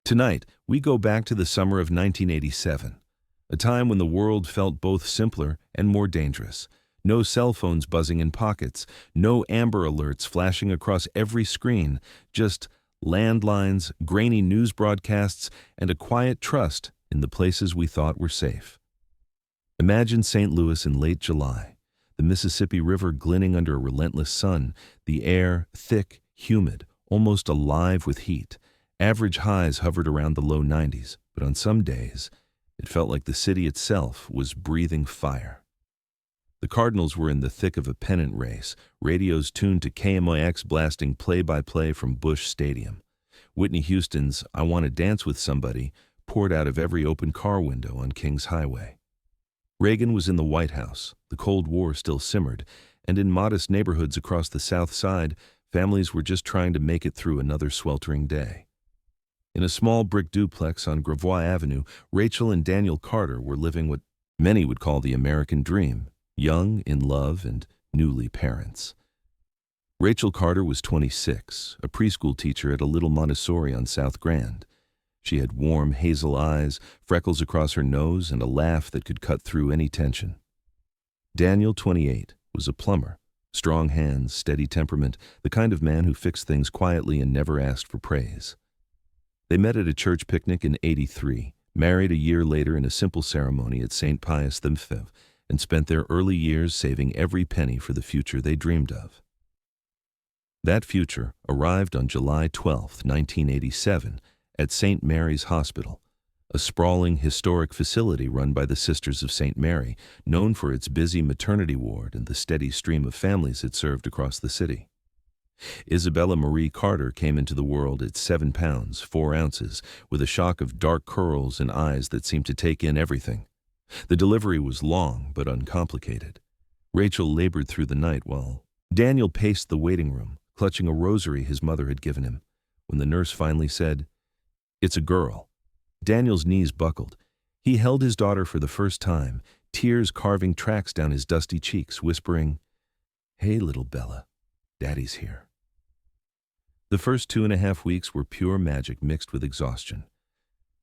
Tonight, we go back to the summer of 1987, a time when the world felt both simpler and more dangerous. No cell phones buzzing in pockets, no Amber Alerts flashing across every screen, just landlines, grainy news broadcasts, and a quiet trust in the places we thought were safe. Imagine St. Louis in late July, the Mississippi River glinting under a relentless sun, the air thick, humid, almost alive with heat. Average highs hovered around the low 90s, but on some days, it felt like the city itself was breathing fire. The Cardinals were in the thick of a pennant race, radios tuned to KMOX blasting play-by-play from Busch Stadium. Whitney Houston's "I Want to Dance with Somebody" poured out of every open car window on Kings Highway. Reagan was in the White House, the Cold War still simmered, and in modest neighborhoods across the South Side, families were just trying to make it through another sweltering day. In a small brick duplex on Gravois Avenue, Rachel and Daniel Carter were living what many would call the American dream, young, in love, and newly parents. Rachel Carter was 26, a preschool teacher at a little Montessori on South Grand. She had warm hazel eyes, freckles across her nose, and a laugh that could cut through any tension. Daniel, 28, was a plumber. Strong hands, steady temperament, the kind of man who fixed things quietly and never asked for praise. They met at a church picnic in '83, married a year later in a simple ceremony at St. Pius V, and spent their early years saving every penny for the future they dreamed of. That future arrived on July 12, 1987, at St. Mary's Hospital, a sprawling, historic facility run by the Sisters of St. Mary, known for its busy maternity ward and the steady stream of families it served across the city. Isabella Marie Carter came into the world at 7 pounds, 4 ounces, with a shock of dark curls and eyes that seemed to take in everything. The delivery was long but uncomplicated. Rachel labored through the night while Daniel paced the waiting room, clutching a rosary his mother had given him. When the nurse finally said, "It's a girl," Daniel's knees buckled. He held his daughter for the first time, tears carving tracks down his dusty cheeks, whispering, "Hey, little Bella, Daddy's here." The first 2.5 weeks were pure magic mixed with exhaustion.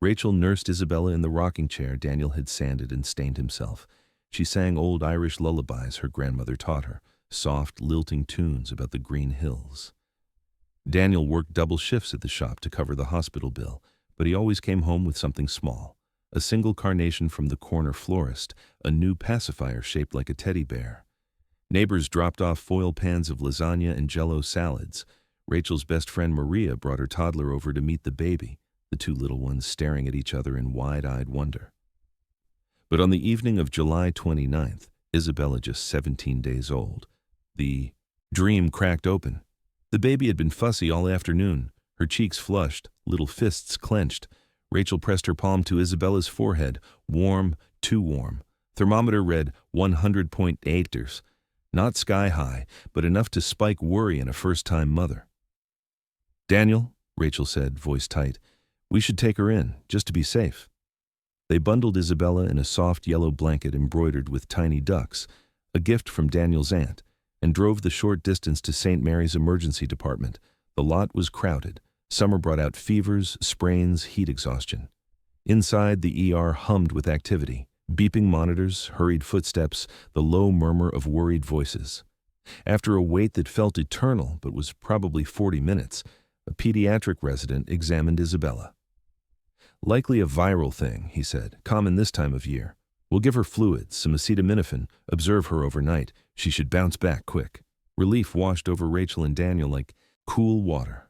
Rachel nursed Isabella in the rocking chair Daniel had sanded and stained himself. She sang old Irish lullabies her grandmother taught her, soft, lilting tunes about the green hills. Daniel worked double shifts at the shop to cover the hospital bill, but he always came home with something small, a single carnation from the corner florist, a new pacifier shaped like a teddy bear. Neighbors dropped off foil pans of lasagna and Jell-O salads. Rachel's best friend Maria brought her toddler over to meet the baby, the two little ones staring at each other in wide-eyed wonder. But on the evening of July 29th, Isabella just 17 days old, the dream cracked open. The baby had been fussy all afternoon, her cheeks flushed, little fists clenched. Rachel pressed her palm to Isabella's forehead, warm, too warm. Thermometer read 100.8. Not sky high, but enough to spike worry in a first-time mother. "Daniel," Rachel said, voice tight, "we should take her in, just to be safe." They bundled Isabella in a soft yellow blanket embroidered with tiny ducks, a gift from Daniel's aunt, and drove the short distance to St. Mary's emergency department. The lot was crowded. Summer brought out fevers, sprains, heat exhaustion. Inside, the ER hummed with activity. Beeping monitors, hurried footsteps, the low murmur of worried voices. After a wait that felt eternal but was probably 40 minutes, a pediatric resident examined Isabella. "Likely a viral thing," he said, "common this time of year. We'll give her fluids, some acetaminophen, observe her overnight. She should bounce back quick." Relief washed over Rachel and Daniel like cool water.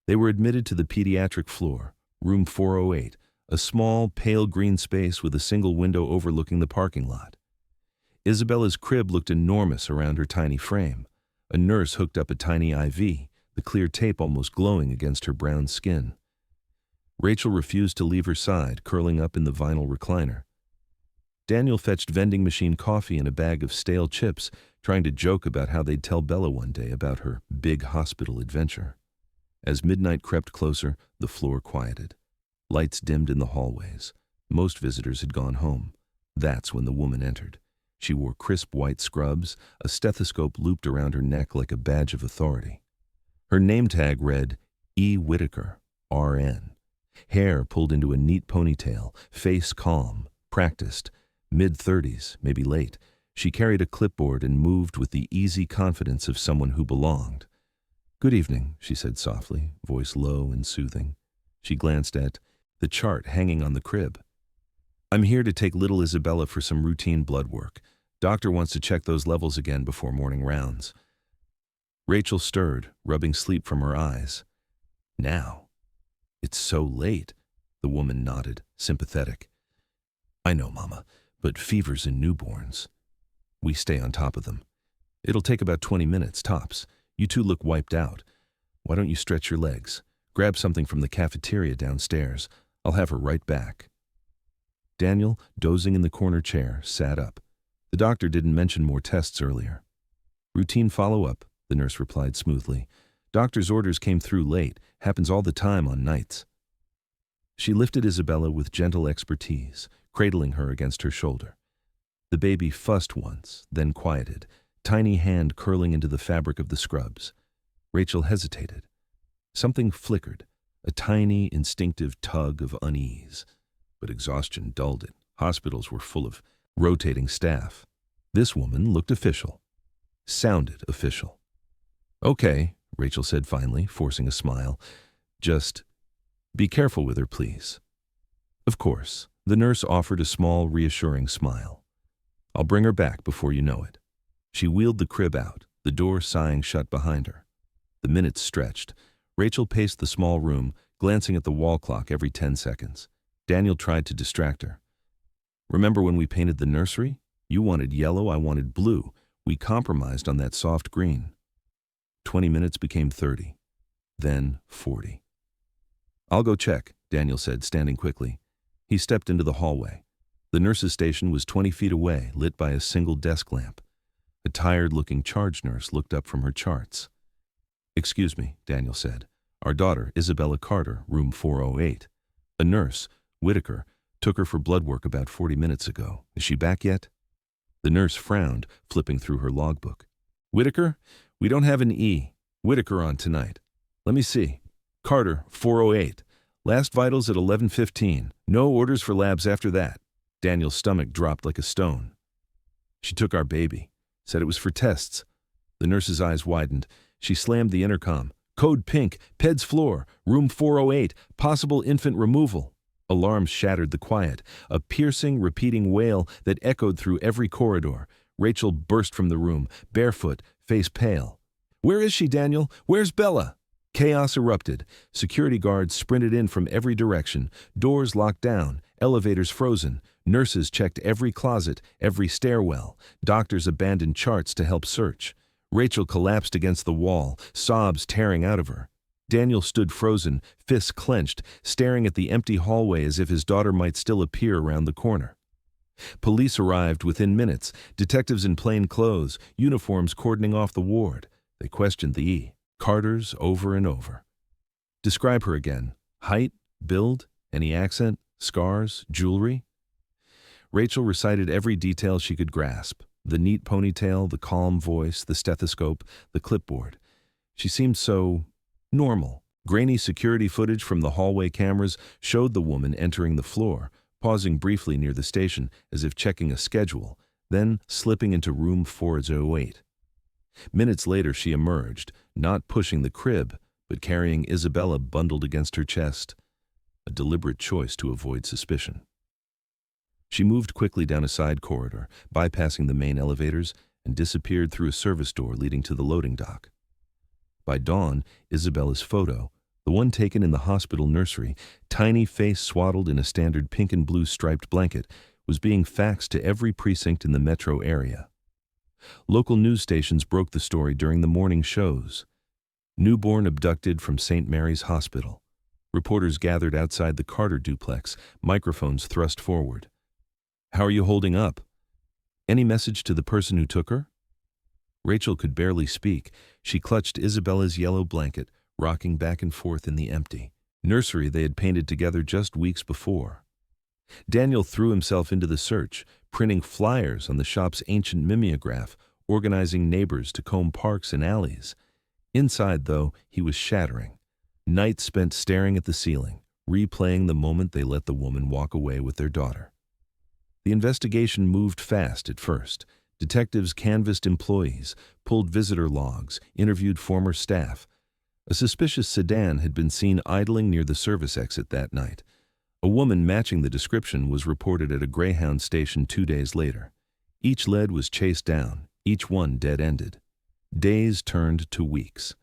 They were admitted to the pediatric floor, room 408, a small, pale green space with a single window overlooking the parking lot. Isabella's crib looked enormous around her tiny frame. A nurse hooked up a tiny IV, the clear tape almost glowing against her brown skin. Rachel refused to leave her side, curling up in the vinyl recliner. Daniel fetched vending machine coffee and a bag of stale chips, trying to joke about how they'd tell Bella one day about her big hospital adventure. As midnight crept closer, the floor quieted. Lights dimmed in the hallways. Most visitors had gone home. That's when the woman entered. She wore crisp white scrubs, a stethoscope looped around her neck like a badge of authority. Her name tag read E. Whitaker, RN. Hair pulled into a neat ponytail, face calm, practiced, mid-30s, maybe late. She carried a clipboard and moved with the easy confidence of someone who belonged. "Good evening," she said softly, voice low and soothing. She glanced at the chart hanging on the crib. "I'm here to take little Isabella for some routine blood work. Doctor wants to check those levels again before morning rounds." Rachel stirred, rubbing sleep from her eyes. "Now? It's so late," the woman nodded, sympathetic. "I know, Mama, but fevers in newborns. We stay on top of them. It'll take about 20 minutes, tops. You two look wiped out. Why don't you stretch your legs? Grab something from the cafeteria downstairs. I'll have her right back." Daniel, dozing in the corner chair, sat up. The doctor didn't mention more tests earlier. "Routine follow-up," the nurse replied smoothly. "Doctor's orders came through late. Happens all the time on nights." She lifted Isabella with gentle expertise, cradling her against her shoulder. The baby fussed once, then quieted, tiny hand curling into the fabric of the scrubs. Rachel hesitated. Something flickered, a tiny, instinctive tug of unease. But exhaustion dulled it. Hospitals were full of rotating staff. This woman looked official. Sounded official. "Okay," Rachel said finally, forcing a smile. "Just be careful with her, please." "Of course." The nurse offered a small, reassuring smile. "I'll bring her back before you know it." She wheeled the crib out, the door sighing shut behind her. The minutes stretched. Rachel paced the small room, glancing at the wall clock every 10 seconds. Daniel tried to distract her. "Remember when we painted the nursery? You wanted yellow, I wanted blue. We compromised on that soft green." 20 minutes became 30. Then 40. "I'll go check," Daniel said, standing quickly. He stepped into the hallway. The nurse's station was 20 feet away, lit by a single desk lamp. A tired-looking charge nurse looked up from her charts. "Excuse me," Daniel said. "Our daughter, Isabella Carter, room 408. A nurse, Whitaker, took her for blood work about 40 minutes ago. Is she back yet?" The nurse frowned, flipping through her logbook. "Whitaker? We don't have an E. Whitaker on tonight. Let me see. Carter, 408. Last vitals at 11:15. No orders for labs after that." Daniel's stomach dropped like a stone. "She took our baby. Said it was for tests." The nurse's eyes widened. She slammed the intercom. "Code pink, PEDS floor, room 408, possible infant removal." Alarms shattered the quiet, a piercing, repeating wail that echoed through every corridor. Rachel burst from the room, barefoot, face pale. "Where is she, Daniel? Where's Bella?" Chaos erupted. Security guards sprinted in from every direction, doors locked down, elevators frozen. Nurses checked every closet, every stairwell. Doctors abandoned charts to help search. Rachel collapsed against the wall, sobs tearing out of her. Daniel stood frozen, fists clenched, staring at the empty hallway as if his daughter might still appear around the corner. Police arrived within minutes, detectives in plain clothes, uniforms cordoning off the ward. They questioned the E. Carters over and over. "Describe her again. Height, build, any accent, scars, jewelry?" Rachel recited every detail she could grasp. The neat ponytail, the calm voice, the stethoscope, the clipboard. She seemed so normal. Grainy security footage from the hallway cameras showed the woman entering the floor, pausing briefly near the station as if checking a schedule, then slipping into room 408. Minutes later she emerged, not pushing the crib, but carrying Isabella bundled against her chest, a deliberate choice to avoid suspicion. She moved quickly down a side corridor, bypassing the main elevators, and disappeared through a service door leading to the loading dock. By dawn, Isabella's photo, the one taken in the hospital nursery, tiny face swaddled in a standard pink and blue striped blanket, was being faxed to every precinct in the metro area. Local news stations broke the story during the morning shows. Newborn abducted from St. Mary's Hospital. Reporters gathered outside the Carter duplex, microphones thrust forward. "How are you holding up? Any message to the person who took her?" Rachel could barely speak. She clutched Isabella's yellow blanket, rocking back and forth in the empty nursery they had painted together just weeks before. Daniel threw himself into the search, printing flyers on the shop's ancient mimeograph, organizing neighbors to comb parks and alleys. Inside, though, he was shattering. Nights spent staring at the ceiling, replaying the moment they let the woman walk away with their daughter. The investigation moved fast at first. Detectives canvassed employees, pulled visitor logs, interviewed former staff. A suspicious sedan had been seen idling near the service exit that night. A woman matching the description was reported at a Greyhound station 2 days later. Each lead was chased down, each one dead-ended. Days turned to weeks.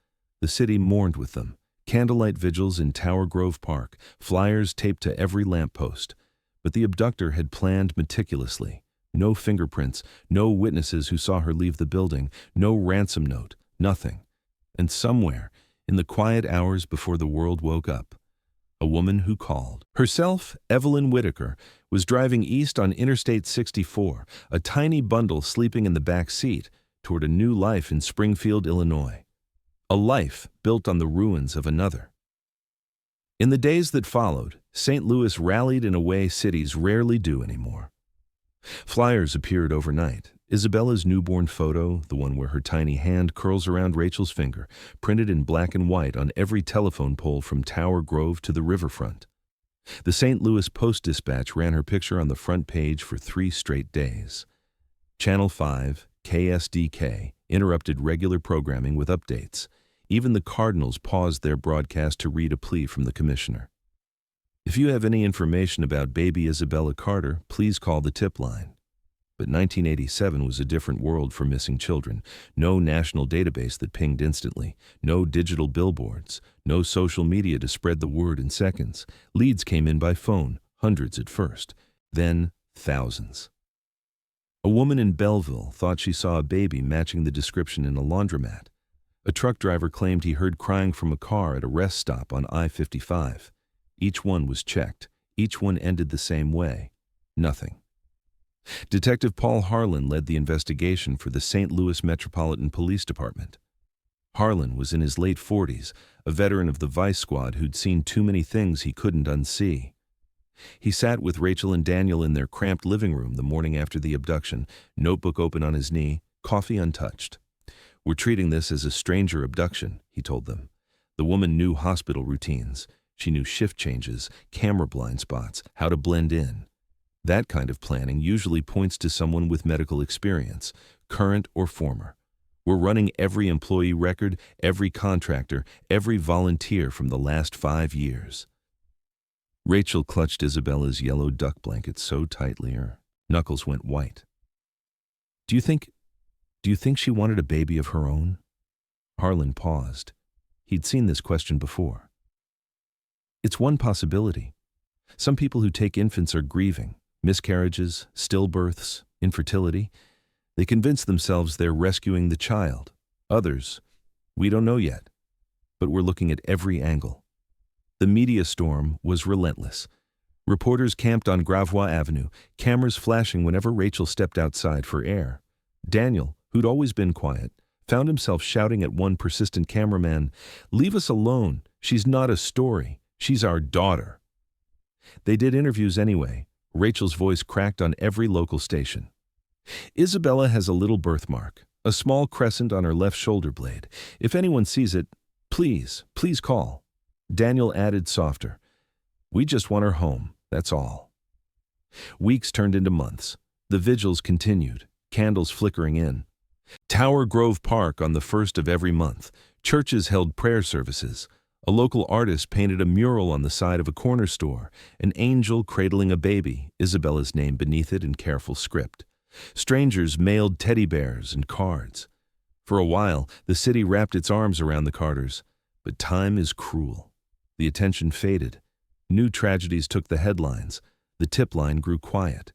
The city mourned with them. Candlelight vigils in Tower Grove Park, flyers taped to every lamppost. But the abductor had planned meticulously. No fingerprints, no witnesses who saw her leave the building, no ransom note, nothing. And somewhere, in the quiet hours before the world woke up, a woman who called. Herself, Evelyn Whitaker, was driving east on Interstate 64, a tiny bundle sleeping in the back seat, toward a new life in Springfield, Illinois. A life built on the ruins of another. In the days that followed, St. Louis rallied in a way cities rarely do anymore. Flyers appeared overnight. Isabella's newborn photo, the one where her tiny hand curls around Rachel's finger, printed in black and white on every telephone pole from Tower Grove to the riverfront. The St. Louis Post-Dispatch ran her picture on the front page for 3 straight days. Channel 5, KSDK, interrupted regular programming with updates. Even the Cardinals paused their broadcast to read a plea from the commissioner. If you have any information about baby Isabella Carter, please call the tip line. But 1987 was a different world for missing children. No national database that pinged instantly. No digital billboards. No social media to spread the word in seconds. Leads came in by phone, hundreds at first. Then, thousands. A woman in Belleville thought she saw a baby matching the description in a laundromat. A truck driver claimed he heard crying from a car at a rest stop on I-55. Each one was checked. Each one ended the same way. Nothing. Detective Paul Harlan led the investigation for the St. Louis Metropolitan Police Department. Harlan was in his late 40s, a veteran of the Vice Squad who'd seen too many things he couldn't unsee. He sat with Rachel and Daniel in their cramped living room the morning after the abduction, notebook open on his knee, coffee untouched. "We're treating this as a stranger abduction," he told them. The woman knew hospital routines. She knew shift changes, camera blind spots, how to blend in. That kind of planning usually points to someone with medical experience, current or former. We're running every employee record, every contractor, every volunteer from the last 5 years. Rachel clutched Isabella's yellow duck blanket so tightly her knuckles went white. Do you think she wanted a baby of her own?" Harlan paused. He'd seen this question before. "It's one possibility. Some people who take infants are grieving. Miscarriages, stillbirths, infertility. They convince themselves they're rescuing the child. Others, we don't know yet. But we're looking at every angle." The media storm was relentless. Reporters camped on Gravois Avenue, cameras flashing whenever Rachel stepped outside for air. Daniel, who'd always been quiet, found himself shouting at one persistent cameraman, "Leave us alone. She's not a story. She's our daughter." They did interviews anyway. Rachel's voice cracked on every local station. "Isabella has a little birthmark, a small crescent on her left shoulder blade. If anyone sees it, please call." Daniel added softer, "We just want her home, that's all." Weeks turned into months. The vigils continued, candles flickering in. Tower Grove Park on the 1st of every month. Churches held prayer services. A local artist painted a mural on the side of a corner store, an angel cradling a baby, Isabella's name beneath it in careful script. Strangers mailed teddy bears and cards. For a while, the city wrapped its arms around the Carters. But time is cruel. The attention faded. New tragedies took the headlines. The tip line grew quiet.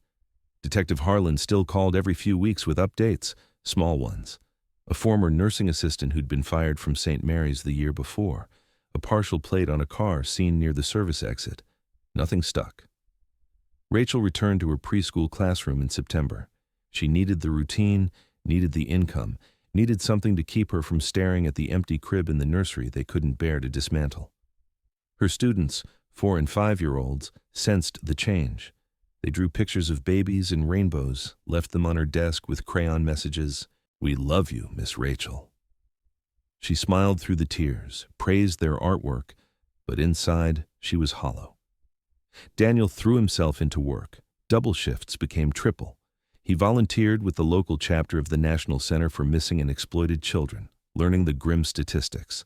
Detective Harlan still called every few weeks with updates, small ones. A former nursing assistant who'd been fired from St. Mary's the year before. A partial plate on a car seen near the service exit. Nothing stuck. Rachel returned to her preschool classroom in September. She needed the routine, needed the income, needed something to keep her from staring at the empty crib in the nursery they couldn't bear to dismantle. Her students, 4- and 5-year-olds, sensed the change. They drew pictures of babies and rainbows, left them on her desk with crayon messages, "We love you, Miss Rachel." She smiled through the tears, praised their artwork, but inside she was hollow. Daniel threw himself into work. Double shifts became triple. He volunteered with the local chapter of the National Center for Missing and Exploited Children, learning the grim statistics.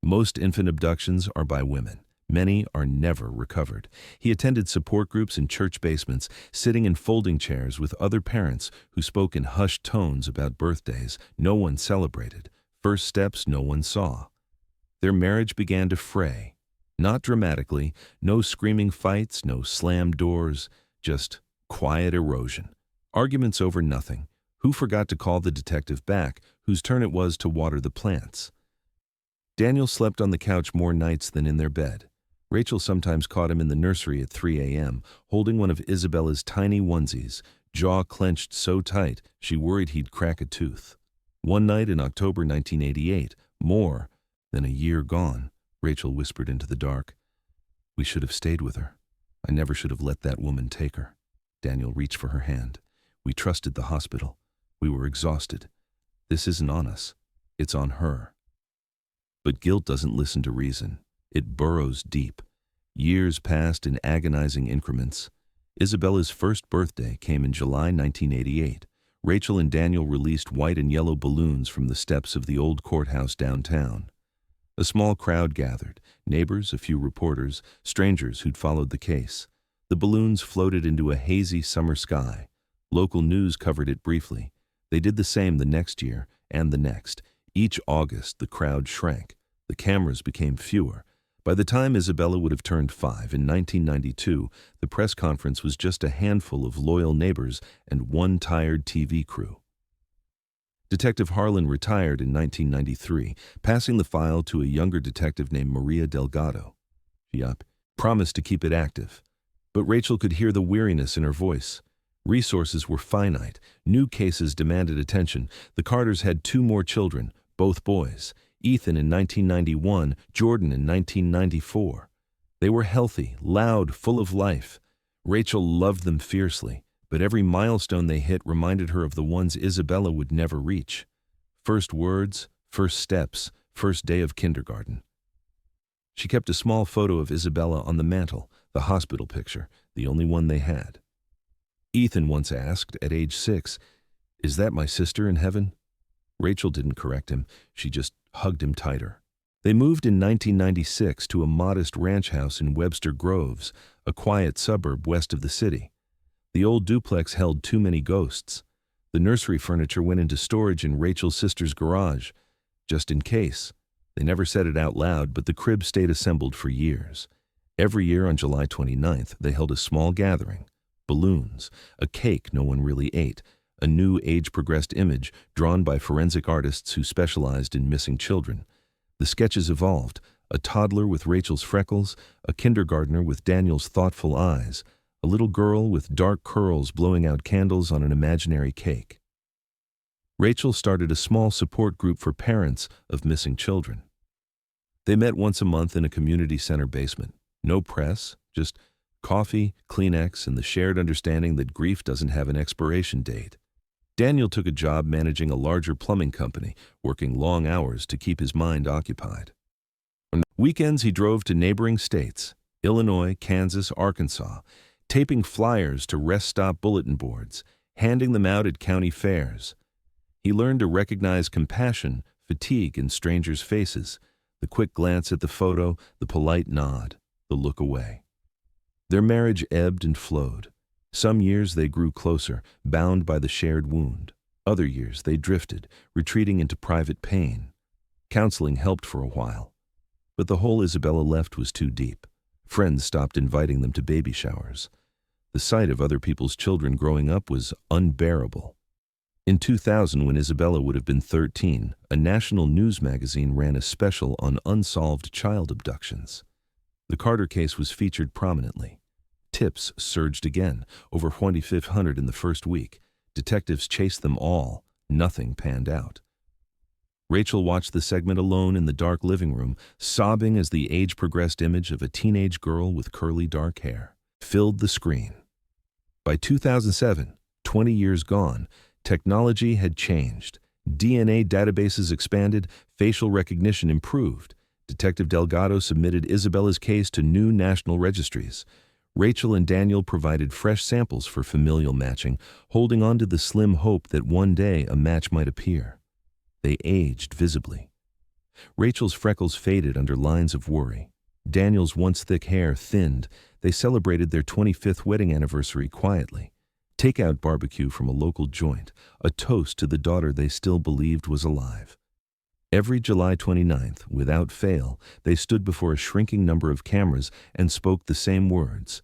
Most infant abductions are by women. Many are never recovered. He attended support groups in church basements, sitting in folding chairs with other parents who spoke in hushed tones about birthdays no one celebrated, first steps no one saw. Their marriage began to fray. Not dramatically, no screaming fights, no slammed doors, just quiet erosion. Arguments over nothing. Who forgot to call the detective back, whose turn it was to water the plants? Daniel slept on the couch more nights than in their bed. Rachel sometimes caught him in the nursery at 3 a.m., holding one of Isabella's tiny onesies, jaw clenched so tight she worried he'd crack a tooth. One night in October 1988, more than a year gone, Rachel whispered into the dark, "We should have stayed with her. I never should have let that woman take her." Daniel reached for her hand. "We trusted the hospital. We were exhausted. This isn't on us. It's on her." But guilt doesn't listen to reason. It burrows deep. Years passed in agonizing increments. Isabella's first birthday came in July 1988. Rachel and Daniel released white and yellow balloons from the steps of the old courthouse downtown. A small crowd gathered, neighbors, a few reporters, strangers who'd followed the case. The balloons floated into a hazy summer sky. Local news covered it briefly. They did the same the next year and the next. Each August, the crowd shrank. The cameras became fewer. By the time Isabella would have turned 5 in 1992, the press conference was just a handful of loyal neighbors and one tired TV crew. Detective Harlan retired in 1993, passing the file to a younger detective named Maria Delgado. She promised to keep it active. But Rachel could hear the weariness in her voice. Resources were finite. New cases demanded attention. The Carters had 2 more children, both boys. Ethan in 1991, Jordan in 1994. They were healthy, loud, full of life. Rachel loved them fiercely, but every milestone they hit reminded her of the ones Isabella would never reach. First words, first steps, first day of kindergarten. She kept a small photo of Isabella on the mantel, the hospital picture, the only one they had. Ethan once asked, at age 6, "Is that my sister in heaven?" Rachel didn't correct him. She just hugged him tighter. They moved in 1996 to a modest ranch house in Webster Groves, a quiet suburb west of the city. The old duplex held too many ghosts. The nursery furniture went into storage in Rachel's sister's garage, just in case. They never said it out loud, but the crib stayed assembled for years. Every year on July 29th, they held a small gathering. Balloons, a cake no one really ate, a new age-progressed image drawn by forensic artists who specialized in missing children. The sketches evolved, a toddler with Rachel's freckles, a kindergartner with Daniel's thoughtful eyes, a little girl with dark curls blowing out candles on an imaginary cake. Rachel started a small support group for parents of missing children. They met once a month in a community center basement. No press, just coffee, Kleenex, and the shared understanding that grief doesn't have an expiration date. Daniel took a job managing a larger plumbing company, working long hours to keep his mind occupied. On weekends, he drove to neighboring states, Illinois, Kansas, Arkansas, taping flyers to rest stop bulletin boards, handing them out at county fairs. He learned to recognize compassion, fatigue in strangers' faces, the quick glance at the photo, the polite nod, the look away. Their marriage ebbed and flowed. Some years they grew closer, bound by the shared wound. Other years they drifted, retreating into private pain. Counseling helped for a while. But the hole Isabella left was too deep. Friends stopped inviting them to baby showers. The sight of other people's children growing up was unbearable. In 2000, when Isabella would have been 13, a national news magazine ran a special on unsolved child abductions. The Carter case was featured prominently. Tips surged again, over 2,500 in the first week. Detectives chased them all. Nothing panned out. Rachel watched the segment alone in the dark living room, sobbing as the age-progressed image of a teenage girl with curly dark hair filled the screen. By 2007, 20 years gone, technology had changed. DNA databases expanded, facial recognition improved. Detective Delgado submitted Isabella's case to new national registries. Rachel and Daniel provided fresh samples for familial matching, holding on to the slim hope that one day a match might appear. They aged visibly. Rachel's freckles faded under lines of worry. Daniel's once thick hair thinned. They celebrated their 25th wedding anniversary quietly. Takeout barbecue from a local joint, a toast to the daughter they still believed was alive. Every July 29th, without fail, they stood before a shrinking number of cameras and spoke the same words.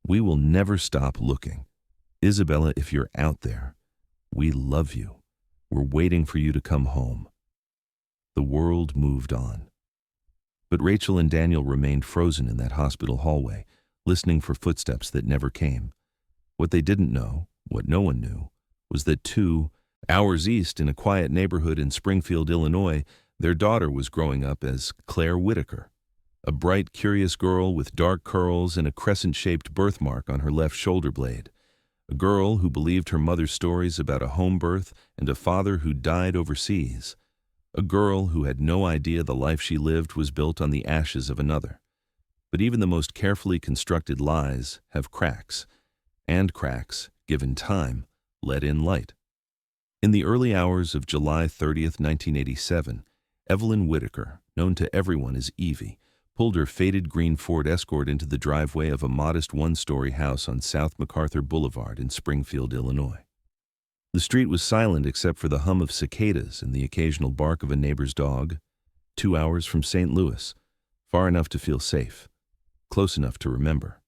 "We will never stop looking. Isabella, if you're out there, we love you. We're waiting for you to come home." The world moved on. But Rachel and Daniel remained frozen in that hospital hallway, listening for footsteps that never came. What they didn't know, what no one knew, was that 2 hours east in a quiet neighborhood in Springfield, Illinois, their daughter was growing up as Claire Whitaker, a bright, curious girl with dark curls and a crescent-shaped birthmark on her left shoulder blade. A girl who believed her mother's stories about a home birth and a father who died overseas. A girl who had no idea the life she lived was built on the ashes of another. But even the most carefully constructed lies have cracks, and cracks, given time, let in light. In the early hours of July 30th, 1987, Evelyn Whitaker, known to everyone as Evie, pulled her faded green Ford Escort into the driveway of a modest one-story house on South MacArthur Boulevard in Springfield, Illinois. The street was silent except for the hum of cicadas and the occasional bark of a neighbor's dog. 2 hours from St. Louis, far enough to feel safe, close enough to remember.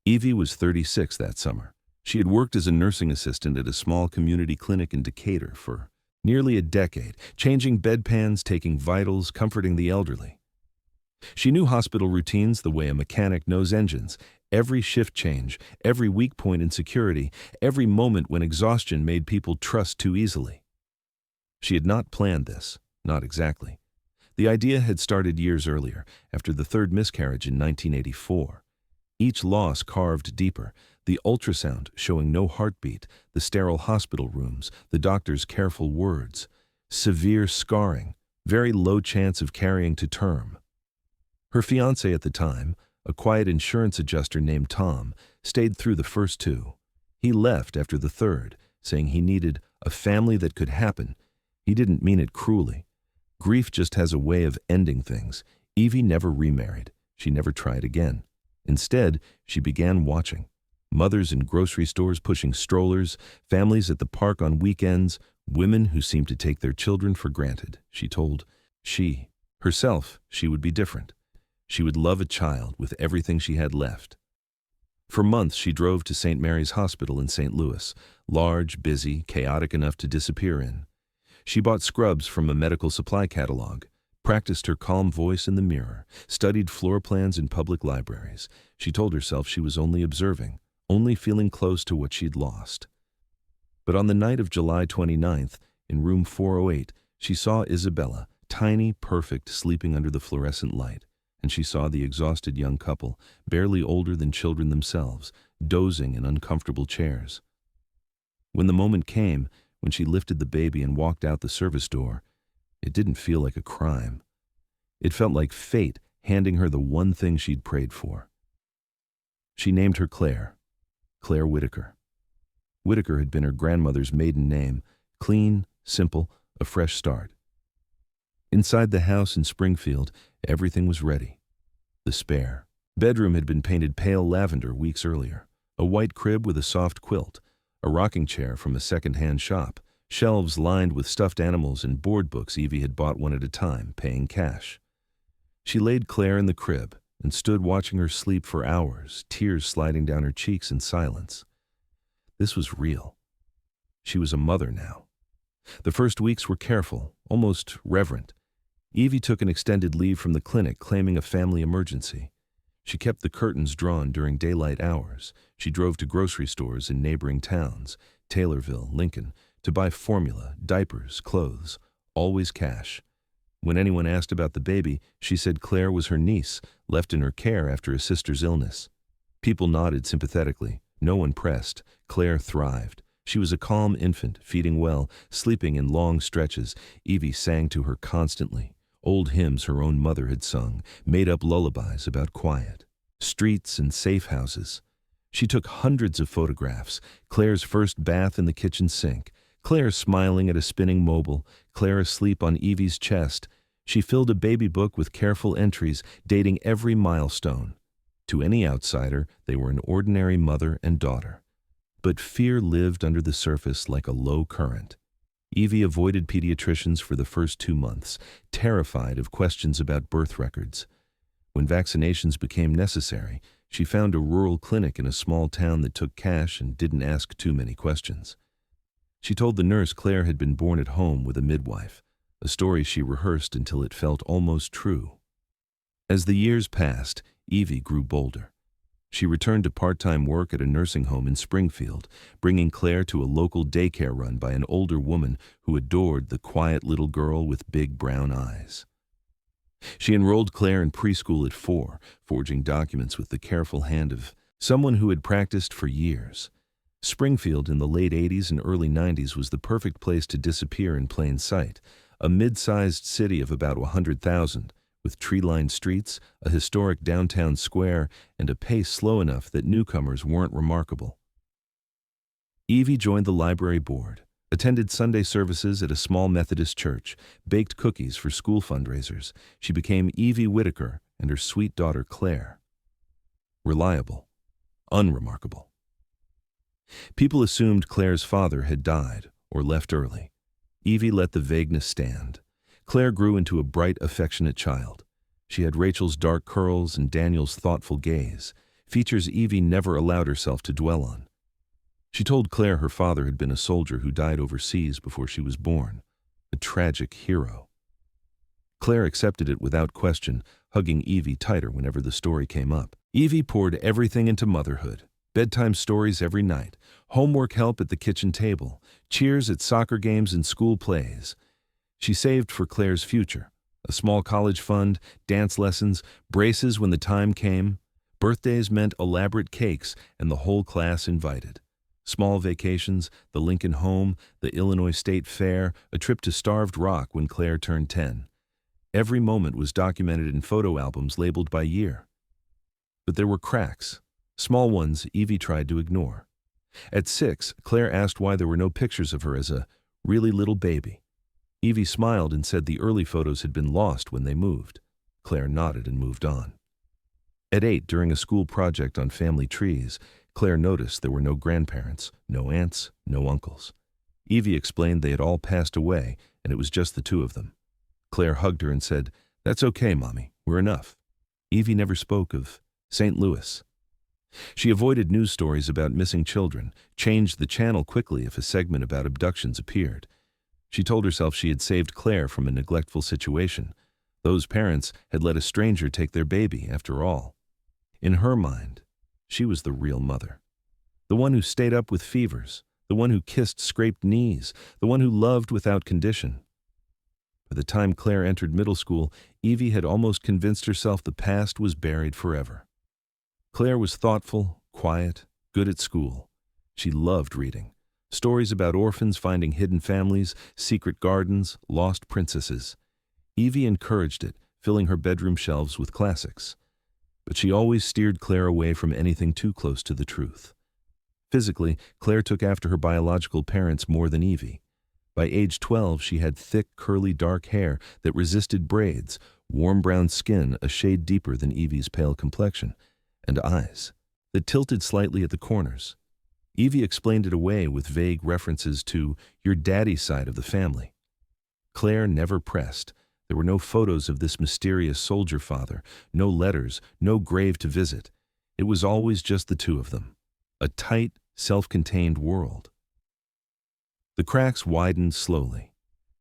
Evie was 36 that summer. She had worked as a nursing assistant at a small community clinic in Decatur for nearly a decade, changing bedpans, taking vitals, comforting the elderly. She knew hospital routines the way a mechanic knows engines. Every shift change, every weak point in security, every moment when exhaustion made people trust too easily. She had not planned this, not exactly. The idea had started years earlier, after the third miscarriage in 1984. Each loss carved deeper, the ultrasound showing no heartbeat, the sterile hospital rooms, the doctor's careful words. Severe scarring, very low chance of carrying to term. Her fiancé at the time, a quiet insurance adjuster named Tom, stayed through the first 2. He left after the third, saying he needed a family that could happen. He didn't mean it cruelly. Grief just has a way of ending things. Evie never remarried. She never tried again. Instead, she began watching. Mothers in grocery stores pushing strollers, families at the park on weekends, women who seemed to take their children for granted. She told herself, she would be different. She would love a child with everything she had left. For months, she drove to St. Mary's Hospital in St. Louis, large, busy, chaotic enough to disappear in. She bought scrubs from a medical supply catalog, practiced her calm voice in the mirror, studied floor plans in public libraries. She told herself she was only observing, only feeling close to what she'd lost. But on the night of July 29th, in room 408, she saw Isabella, tiny, perfect, sleeping under the fluorescent light. And she saw the exhausted young couple, barely older than children themselves, dozing in uncomfortable chairs. When the moment came, when she lifted the baby and walked out the service door, it didn't feel like a crime. It felt like fate handing her the one thing she'd prayed for. She named her Claire Whitaker. Whitaker had been her grandmother's maiden name, clean, simple, a fresh start. Inside the house in Springfield, everything was ready. The spare bedroom had been painted pale lavender weeks earlier, a white crib with a soft quilt, a rocking chair from a second-hand shop, shelves lined with stuffed animals and board books Evie had bought one at a time, paying cash. She laid Claire in the crib and stood watching her sleep for hours, tears sliding down her cheeks in silence. This was real. She was a mother now. The first weeks were careful, almost reverent. Evie took an extended leave from the clinic, claiming a family emergency. She kept the curtains drawn during daylight hours. She drove to grocery stores in neighboring towns, Taylorville, Lincoln, to buy formula, diapers, clothes, always cash. When anyone asked about the baby, she said Claire was her niece, left in her care after a sister's illness. People nodded sympathetically. No one pressed. Claire thrived. She was a calm infant, feeding well, sleeping in long stretches. Evie sang to her constantly. Old hymns her own mother had sung, made-up lullabies about quiet. streets and safe houses. She took hundreds of photographs: Claire's first bath in the kitchen sink, Claire smiling at a spinning mobile, Claire asleep on Evie's chest. She filled a baby book with careful entries dating every milestone. To any outsider, they were an ordinary mother and daughter. But fear lived under the surface like a low current. Evie avoided pediatricians for the first 2 months, terrified of questions about birth records. When vaccinations became necessary, she found a rural clinic in a small town that took cash and didn't ask too many questions. She told the nurse Claire had been born at home with a midwife, a story she rehearsed until it felt almost true. As the years passed, Evie grew bolder. She returned to part-time work at a nursing home in Springfield, bringing Claire to a local daycare run by an older woman who adored the quiet little girl with big brown eyes. She enrolled Claire in preschool at 4, forging documents with the careful hand of someone who had practiced for years. Springfield in the late 80s and early 90s was the perfect place to disappear in plain sight, a mid-sized city of about 100,000, with tree-lined streets, a historic downtown square, and a pace slow enough that newcomers weren't remarkable. Evie joined the library board, attended Sunday services at a small Methodist church, baked cookies for school fundraisers. She became Evie Whitaker and her sweet daughter Claire. Reliable, unremarkable. People assumed Claire's father had died or left early. Evie let the vagueness stand. Claire grew into a bright, affectionate child. She had Rachel's dark curls and Daniel's thoughtful gaze, features Evie never allowed herself to dwell on. She told Claire her father had been a soldier who died overseas before she was born, a tragic hero. Claire accepted it without question, hugging Evie tighter whenever the story came up. Evie poured everything into motherhood: bedtime stories every night, homework help at the kitchen table, cheers at soccer games and school plays. She saved for Claire's future: a small college fund, dance lessons, braces when the time came. Birthdays meant elaborate cakes and the whole class invited. Small vacations, the Lincoln home, the Illinois State Fair, a trip to Starved Rock when Claire turned 10. Every moment was documented in photo albums labeled by year. But there were cracks, small ones Evie tried to ignore. At 6, Claire asked why there were no pictures of her as a really little baby. Evie smiled and said the early photos had been lost when they moved. Claire nodded and moved on. At 8, during a school project on family trees, Claire noticed there were no grandparents, no aunts, no uncles. Evie explained they had all passed away and it was just the 2 of them. Claire hugged her and said, "That's okay, Mommy, we're enough." Evie never spoke of St. Louis. She avoided news stories about missing children, changed the channel quickly if a segment about abductions appeared. She told herself she had saved Claire from a neglectful situation. Those parents had let a stranger take their baby, after all. In her mind, she was the real mother. The one who stayed up with fevers, the one who kissed scraped knees, the one who loved without condition. By the time Claire entered middle school, Evie had almost convinced herself the past was buried forever. Claire was thoughtful, quiet, good at school. She loved reading. Stories about orphans finding hidden families, secret gardens, lost princesses. Evie encouraged it, filling her bedroom shelves with classics. But she always steered Claire away from anything too close to the truth. Physically, Claire took after her biological parents more than Evie. By age 12, she had thick, curly, dark hair that resisted braids, warm brown skin a shade deeper than Evie's pale complexion, and eyes that tilted slightly at the corners. Evie explained it away with vague references to your daddy's side of the family. Claire never pressed. There were no photos of this mysterious soldier father, no letters, no grave to visit. It was always just the 2 of them. A tight, self-contained world. The cracks widened slowly.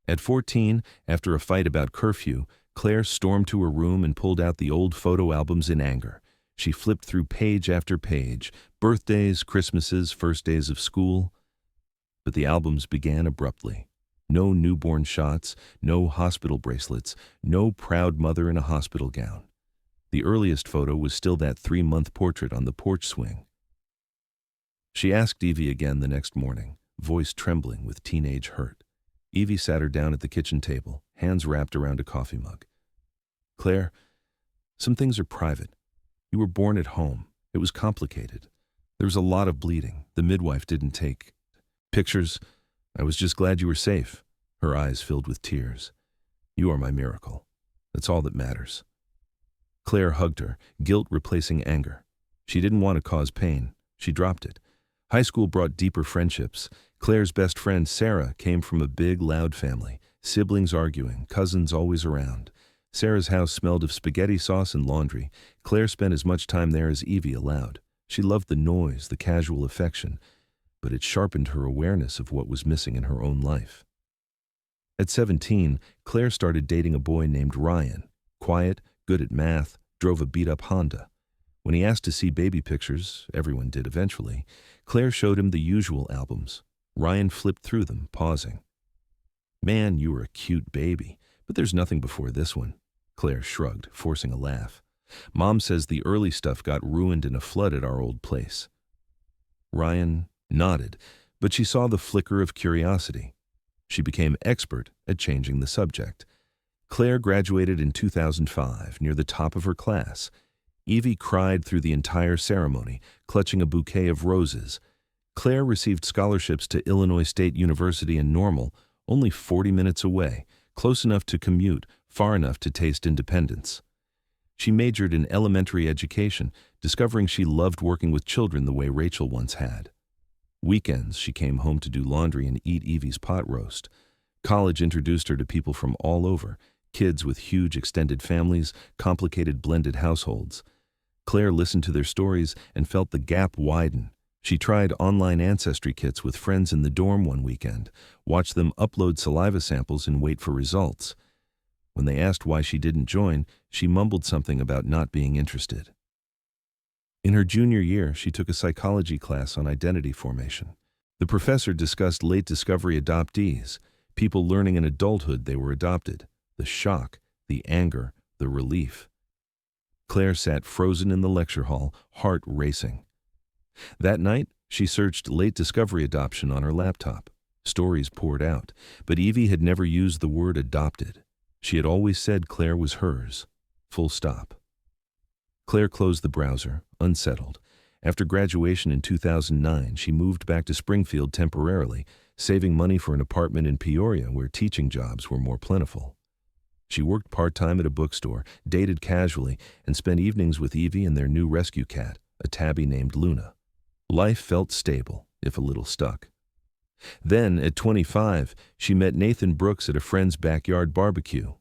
At 14, after a fight about curfew, Claire stormed to her room and pulled out the old photo albums in anger. She flipped through page after page, birthdays, Christmases, first days of school. But the albums began abruptly. No newborn shots, no hospital bracelets, no proud mother in a hospital gown. The earliest photo was still that 3-month portrait on the porch swing. She asked Evie again the next morning, voice trembling with teenage hurt. Evie sat her down at the kitchen table, hands wrapped around a coffee mug. "Claire, some things are private. You were born at home. It was complicated. There was a lot of bleeding. The midwife didn't take pictures. I was just glad you were safe." Her eyes filled with tears. "You are my miracle. That's all that matters." Claire hugged her, guilt replacing anger. She didn't want to cause pain. She dropped it. High school brought deeper friendships. Claire's best friend, Sarah, came from a big, loud family. Siblings arguing, cousins always around. Sarah's house smelled of spaghetti sauce and laundry. Claire spent as much time there as Evie allowed. She loved the noise, the casual affection, but it sharpened her awareness of what was missing in her own life. At 17, Claire started dating a boy named Ryan. Quiet, good at math, drove a beat-up Honda. When he asked to see baby pictures, everyone did eventually, Claire showed him the usual albums. Ryan flipped through them, pausing. "Man, you were a cute baby, but there's nothing before this one." Claire shrugged, forcing a laugh. "Mom says the early stuff got ruined in a flood at our old place." Ryan nodded, but she saw the flicker of curiosity. She became expert at changing the subject. Claire graduated in 2005, near the top of her class. Evie cried through the entire ceremony, clutching a bouquet of roses. Claire received scholarships to Illinois State University in Normal, only 40 minutes away, close enough to commute, far enough to taste independence. She majored in elementary education, discovering she loved working with children the way Rachel once had. Weekends, she came home to do laundry and eat Evie's pot roast. College introduced her to people from all over, kids with huge extended families, complicated blended households. Claire listened to their stories and felt the gap widen. She tried online ancestry kits with friends in the dorm one weekend, watched them upload saliva samples and wait for results. When they asked why she didn't join, she mumbled something about not being interested. In her junior year, she took a psychology class on identity formation. The professor discussed late discovery adoptees, people learning in adulthood they were adopted, the shock, the anger, the relief. Claire sat frozen in the lecture hall, heart racing. That night, she searched late discovery adoption on her laptop. Stories poured out, but Evie had never used the word adopted. She had always said Claire was hers. Full stop. Claire closed the browser, unsettled. After graduation in 2009, she moved back to Springfield temporarily, saving money for an apartment in Peoria where teaching jobs were more plentiful. She worked part-time at a bookstore, dated casually, and spent evenings with Evie and their new rescue cat, a tabby named Luna. Life felt stable, if a little stuck. Then, at 25, she met Nathan Brooks at a friend's backyard barbecue.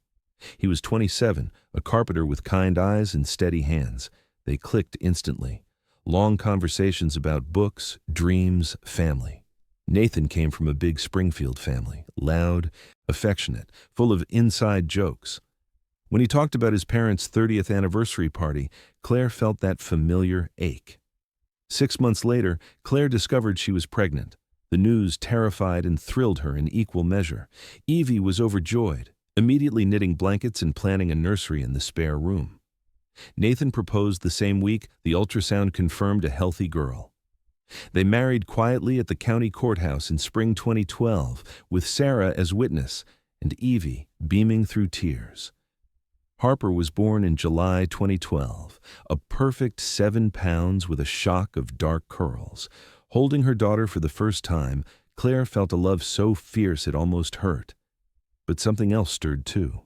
He was 27, a carpenter with kind eyes and steady hands. They clicked instantly. Long conversations about books, dreams, family. Nathan came from a big Springfield family, loud, affectionate, full of inside jokes. When he talked about his parents' 30th anniversary party, Claire felt that familiar ache. 6 months later, Claire discovered she was pregnant. The news terrified and thrilled her in equal measure. Evie was overjoyed, immediately knitting blankets and planning a nursery in the spare room. Nathan proposed the same week. The ultrasound confirmed a healthy girl. They married quietly at the county courthouse in spring 2012, with Sarah as witness and Evie beaming through tears. Harper was born in July 2012, a perfect 7 pounds with a shock of dark curls. Holding her daughter for the first time, Claire felt a love so fierce it almost hurt. But something else stirred too.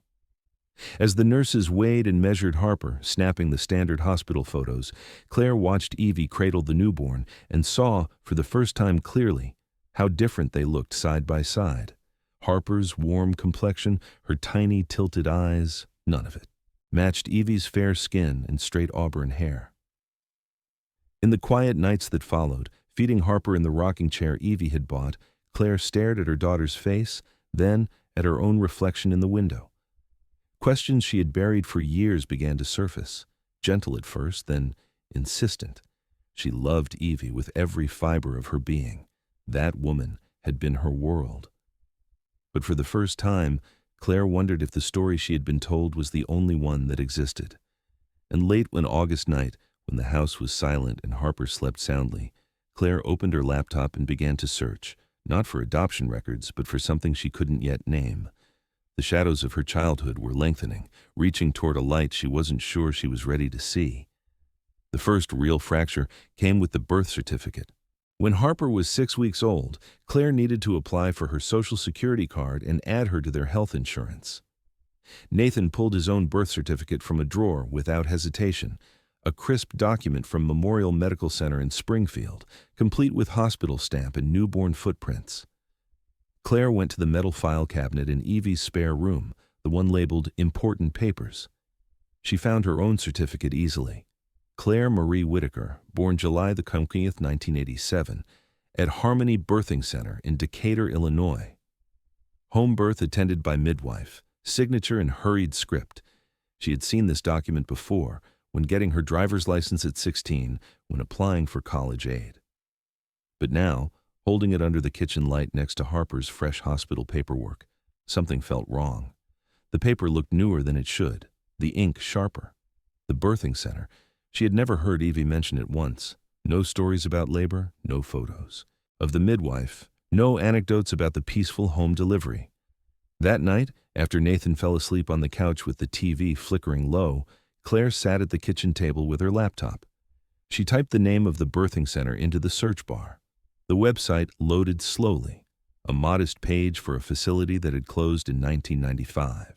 As the nurses weighed and measured Harper, snapping the standard hospital photos, Claire watched Evie cradle the newborn and saw, for the first time clearly, how different they looked side by side. Harper's warm complexion, her tiny tilted eyes, none of it matched Evie's fair skin and straight auburn hair. In the quiet nights that followed, feeding Harper in the rocking chair Evie had bought, Claire stared at her daughter's face, then at her own reflection in the window. Questions she had buried for years began to surface, gentle at first, then insistent. She loved Evie with every fiber of her being. That woman had been her world. But for the first time, Claire wondered if the story she had been told was the only one that existed. And late one August night, when the house was silent and Harper slept soundly, Claire opened her laptop and began to search, not for adoption records, but for something she couldn't yet name. The shadows of her childhood were lengthening, reaching toward a light she wasn't sure she was ready to see. The first real fracture came with the birth certificate. When Harper was 6 weeks old, Claire needed to apply for her Social Security card and add her to their health insurance. Nathan pulled his own birth certificate from a drawer without hesitation, a crisp document from Memorial Medical Center in Springfield, complete with hospital stamp and newborn footprints. Claire went to the metal file cabinet in Evie's spare room, the one labeled Important Papers. She found her own certificate easily. Claire Marie Whitaker, born July the 20th, 1987, at Harmony Birthing Center in Decatur, Illinois. Home birth attended by midwife, signature and hurried script. She had seen this document before, when getting her driver's license at 16, when applying for college aid. But now, holding it under the kitchen light next to Harper's fresh hospital paperwork, something felt wrong. The paper looked newer than it should, the ink sharper. The birthing center. She had never heard Evie mention it once. No stories about labor, no photos. Of the midwife, no anecdotes about the peaceful home delivery. That night, after Nathan fell asleep on the couch with the TV flickering low, Claire sat at the kitchen table with her laptop. She typed the name of the birthing center into the search bar. The website loaded slowly, a modest page for a facility that had closed in 1995.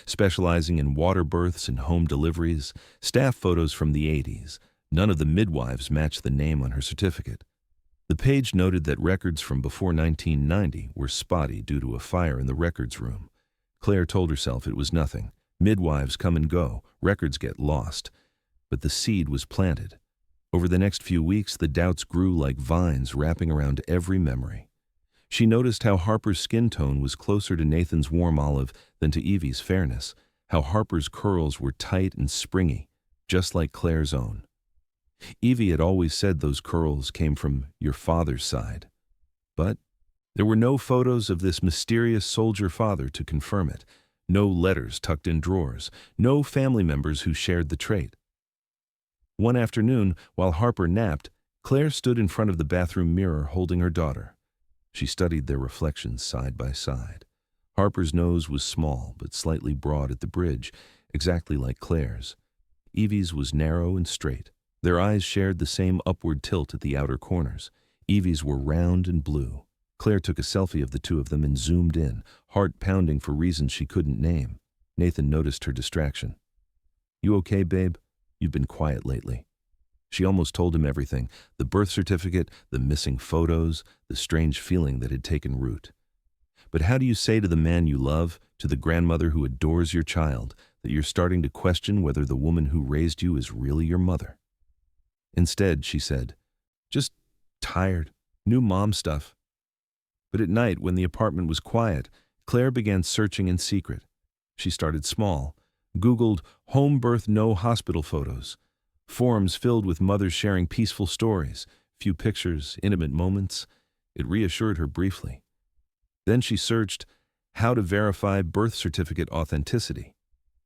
Specializing in water births and home deliveries, staff photos from the 80s, none of the midwives matched the name on her certificate. The page noted that records from before 1990 were spotty due to a fire in the records room. Claire told herself it was nothing. Midwives come and go, records get lost. But the seed was planted. Over the next few weeks, the doubts grew like vines wrapping around every memory. She noticed how Harper's skin tone was closer to Nathan's warm olive than to Evie's fairness, how Harper's curls were tight and springy, just like Claire's own. Evie had always said those curls came from your father's side. But there were no photos of this mysterious soldier father to confirm it, no letters tucked in drawers, no family members who shared the trait. One afternoon, while Harper napped, Claire stood in front of the bathroom mirror holding her daughter. She studied their reflections side by side. Harper's nose was small but slightly broad at the bridge, exactly like Claire's. Evie's was narrow and straight. Their eyes shared the same upward tilt at the outer corners. Evie's were round and blue. Claire took a selfie of the two of them and zoomed in, heart pounding for reasons she couldn't name. Nathan noticed her distraction. "You okay, babe? You've been quiet lately." She almost told him everything, the birth certificate, the missing photos, the strange feeling that had taken root. But how do you say to the man you love, to the grandmother who adores your child, that you're starting to question whether the woman who raised you is really your mother? Instead, she said, "Just tired, new mom stuff." But at night, when the apartment was quiet, Claire began searching in secret. She started small, Googled home birth no hospital photos, forums filled with mothers sharing peaceful stories, few pictures, intimate moments. It reassured her briefly. Then she searched how to verify birth certificate authenticity.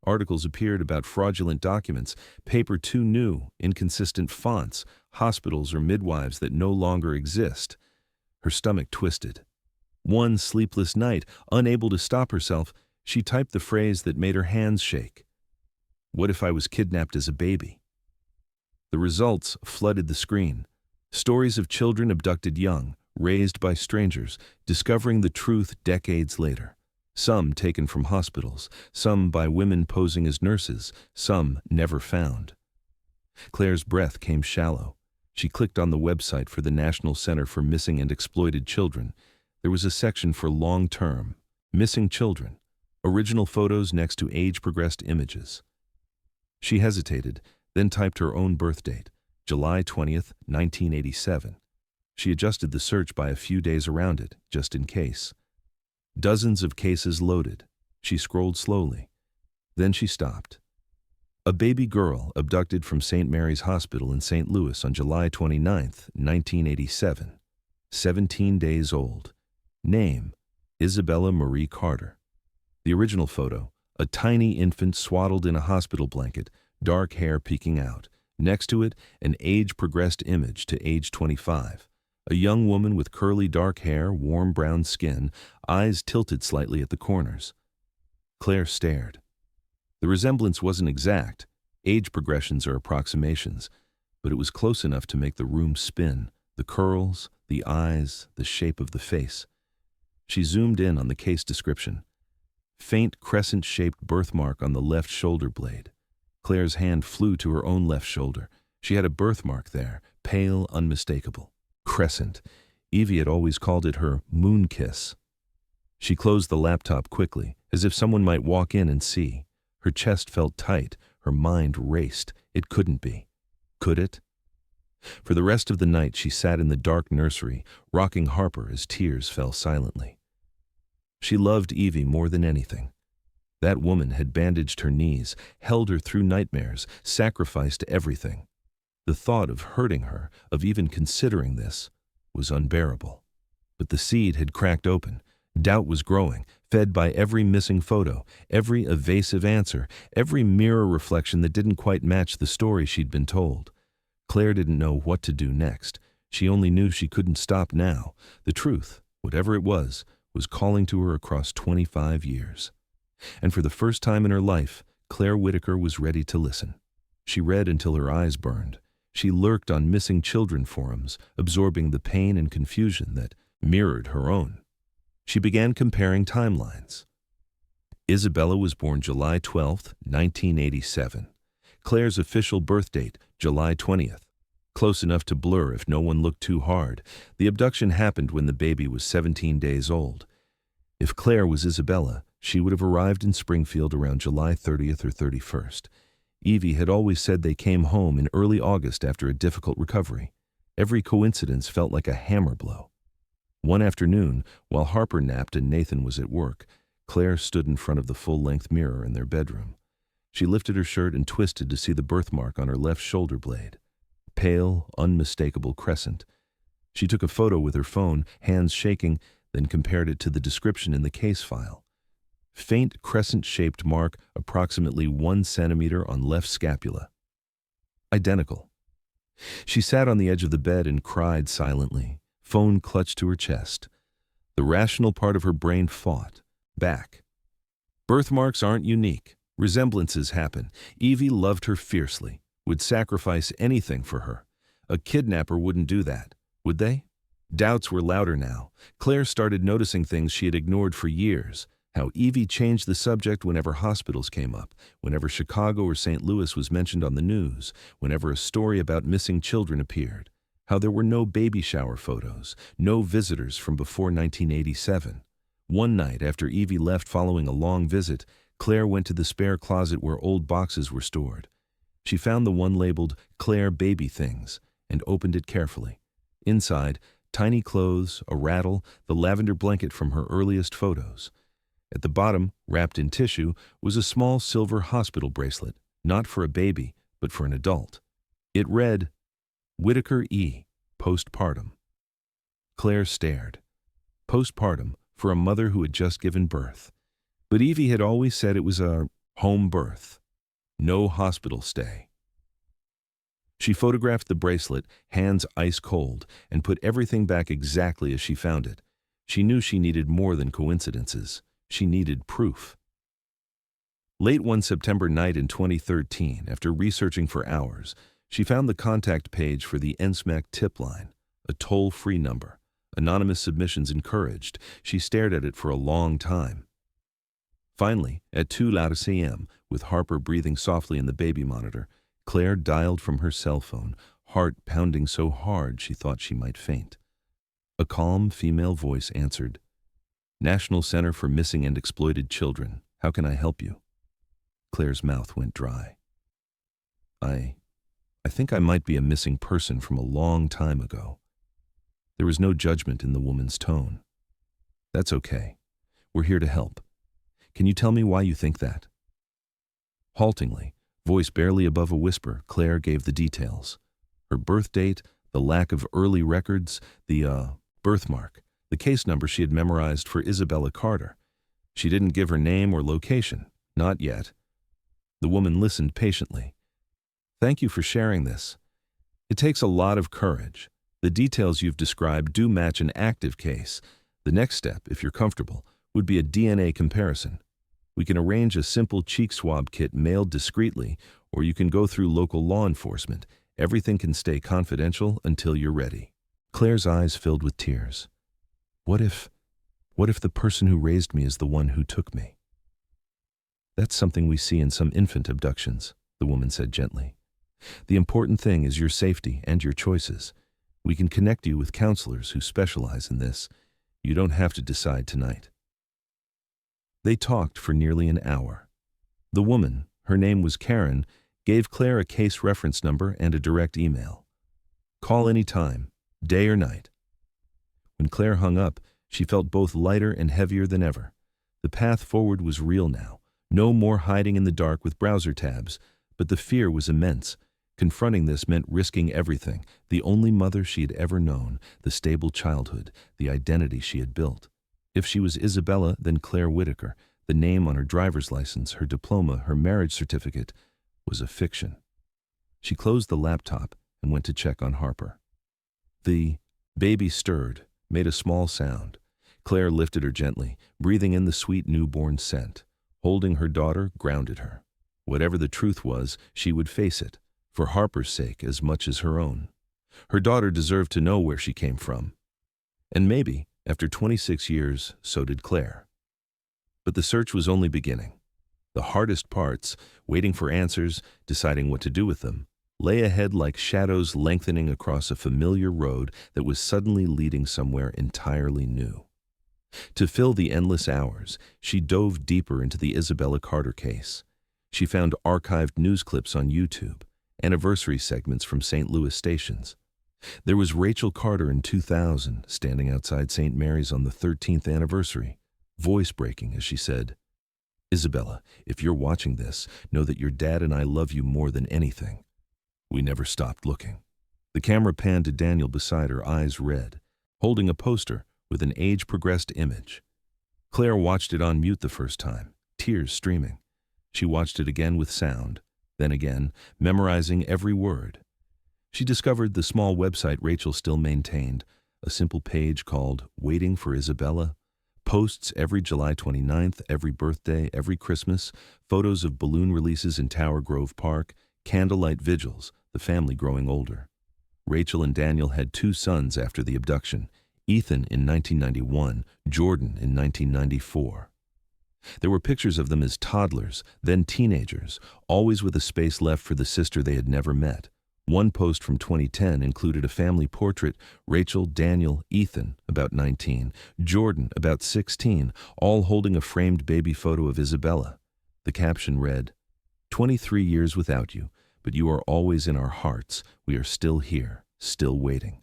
Articles appeared about fraudulent documents, paper too new, inconsistent fonts, hospitals or midwives that no longer exist. Her stomach twisted. One sleepless night, unable to stop herself, she typed the phrase that made her hands shake. "What if I was kidnapped as a baby?" The results flooded the screen. Stories of children abducted young, raised by strangers, discovering the truth decades later. Some taken from hospitals, some by women posing as nurses, some never found. Claire's breath came shallow. She clicked on the website for the National Center for Missing and Exploited Children. There was a section for long-term, missing children, original photos next to age-progressed images. She hesitated, then typed her own birth date, July 20th, 1987. She adjusted the search by a few days around it, just in case. Dozens of cases loaded. She scrolled slowly. Then she stopped. A baby girl abducted from St. Mary's Hospital in St. Louis on July 29th, 1987. 17 days old. Name, Isabella Marie Carter. The original photo, a tiny infant swaddled in a hospital blanket, dark hair peeking out. Next to it, an age-progressed image to age 25. A young woman with curly dark hair, warm brown skin, eyes tilted slightly at the corners. Claire stared. The resemblance wasn't exact. Age progressions are approximations. but it was close enough to make the room spin, the curls, the eyes, the shape of the face. She zoomed in on the case description. Faint crescent-shaped birthmark on the left shoulder blade. Claire's hand flew to her own left shoulder. She had a birthmark there, pale, unmistakable. Crescent. Evie had always called it her moon kiss. She closed the laptop quickly, as if someone might walk in and see. Her chest felt tight, her mind raced. It couldn't be. Could it? For the rest of the night she sat in the dark nursery, rocking Harper as tears fell silently. She loved Evie more than anything. That woman had bandaged her knees, held her through nightmares, sacrificed everything. The thought of hurting her, of even considering this, was unbearable. But the seed had cracked open. Doubt was growing, fed by every missing photo, every evasive answer, every mirror reflection that didn't quite match the story she'd been told. Claire didn't know what to do next. She only knew she couldn't stop now. The truth, whatever it was calling to her across 25 years. And for the first time in her life, Claire Whitaker was ready to listen. She read until her eyes burned. She lurked on missing children forums, absorbing the pain and confusion that mirrored her own. She began comparing timelines. Isabella was born July 12, 1987. Claire's official birth date, July 20th. Close enough to blur if no one looked too hard. The abduction happened when the baby was 17 days old. If Claire was Isabella, she would have arrived in Springfield around July 30th or 31st. Evie had always said they came home in early August after a difficult recovery. Every coincidence felt like a hammer blow. One afternoon, while Harper napped and Nathan was at work, Claire stood in front of the full-length mirror in their bedroom. She lifted her shirt and twisted to see the birthmark on her left shoulder blade. Pale, unmistakable crescent. She took a photo with her phone, hands shaking, then compared it to the description in the case file. Faint crescent-shaped mark approximately 1 centimeter on left scapula. Identical. She sat on the edge of the bed and cried silently, phone clutched to her chest. The rational part of her brain fought back. Birthmarks aren't unique. Resemblances happen. Evie loved her fiercely, would sacrifice anything for her. A kidnapper wouldn't do that, would they? Doubts were louder now. Claire started noticing things she had ignored for years. How Evie changed the subject whenever hospitals came up, whenever Chicago or St. Louis was mentioned on the news, whenever a story about missing children appeared. How there were no baby shower photos, no visitors from before 1987. One night after Evie left following a long visit, Claire went to the spare closet where old boxes were stored. She found the one labeled Claire Baby Things and opened it carefully. Inside, tiny clothes, a rattle, the lavender blanket from her earliest photos. At the bottom, wrapped in tissue, was a small silver hospital bracelet, not for a baby, but for an adult. It read, Whitaker E., postpartum. Claire stared. Postpartum for a mother who had just given birth. But Evie had always said it was a home birth. No hospital stay. She photographed the bracelet, hands ice cold, and put everything back exactly as she found it. She knew she needed more than coincidences. She needed proof. Late one September night in 2013, after researching for hours, she found the contact page for the NSMAC tip line, a toll-free number. Anonymous submissions encouraged. She stared at it for a long time. Finally, at 2:00 a.m., with Harper breathing softly in the baby monitor, Claire dialed from her cell phone, heart pounding so hard she thought she might faint. A calm female voice answered, National Center for Missing and Exploited Children. How can I help you? Claire's mouth went dry. I think I might be a missing person from a long time ago. There was no judgment in the woman's tone. That's okay. We're here to help. Can you tell me why you think that? Haltingly, voice barely above a whisper, Claire gave the details. Her birth date, the lack of early records, the birthmark, the case number she had memorized for Isabella Carter. She didn't give her name or location, not yet. The woman listened patiently. Thank you for sharing this. It takes a lot of courage. The details you've described do match an active case. The next step, if you're comfortable, would be a DNA comparison. We can arrange a simple cheek swab kit mailed discreetly, or you can go through local law enforcement. Everything can stay confidential until you're ready." Claire's eyes filled with tears. What if the person who raised me is the one who took me?" "That's something we see in some infant abductions," the woman said gently. "The important thing is your safety and your choices. We can connect you with counselors who specialize in this. You don't have to decide tonight." They talked for nearly an hour. The woman, her name was Karen, gave Claire a case reference number and a direct email. "Call any time, day or night." When Claire hung up, she felt both lighter and heavier than ever. The path forward was real now. No more hiding in the dark with browser tabs, but the fear was immense. Confronting this meant risking everything, the only mother she had ever known, the stable childhood, the identity she had built. If she was Isabella, then Claire Whitaker. The name on her driver's license, her diploma, her marriage certificate was a fiction. She closed the laptop and went to check on Harper. The baby stirred, made a small sound. Claire lifted her gently, breathing in the sweet newborn scent. Holding her daughter grounded her. Whatever the truth was, she would face it, for Harper's sake as much as her own. Her daughter deserved to know where she came from. And maybe, after 26 years, so did Claire. But the search was only beginning. The hardest parts, waiting for answers, deciding what to do with them, lay ahead like shadows lengthening across a familiar road that was suddenly leading somewhere entirely new. To fill the endless hours, she dove deeper into the Isabella Carter case. She found archived news clips on YouTube, anniversary segments from St. Louis stations. There was Rachel Carter in 2000, standing outside St. Mary's on the 13th anniversary, voice-breaking as she said, "Isabella, if you're watching this, know that your dad and I love you more than anything." We never stopped looking. The camera panned to Daniel beside her, eyes red, holding a poster with an age-progressed image. Claire watched it on mute the first time, tears streaming. She watched it again with sound, then again, memorizing every word. She discovered the small website Rachel still maintained, a simple page called Waiting for Isabella, posts every July 29th, every birthday, every Christmas, photos of balloon releases in Tower Grove Park, candlelight vigils, the family growing older. Rachel and Daniel had 2 sons after the abduction, Ethan in 1991, Jordan in 1994. There were pictures of them as toddlers, then teenagers, always with a space left for the sister they had never met. One post from 2010 included a family portrait, Rachel, Daniel, Ethan, about 19, Jordan, about 16, all holding a framed baby photo of Isabella. The caption read, 23 years without you, but you are always in our hearts. We are still here, still waiting."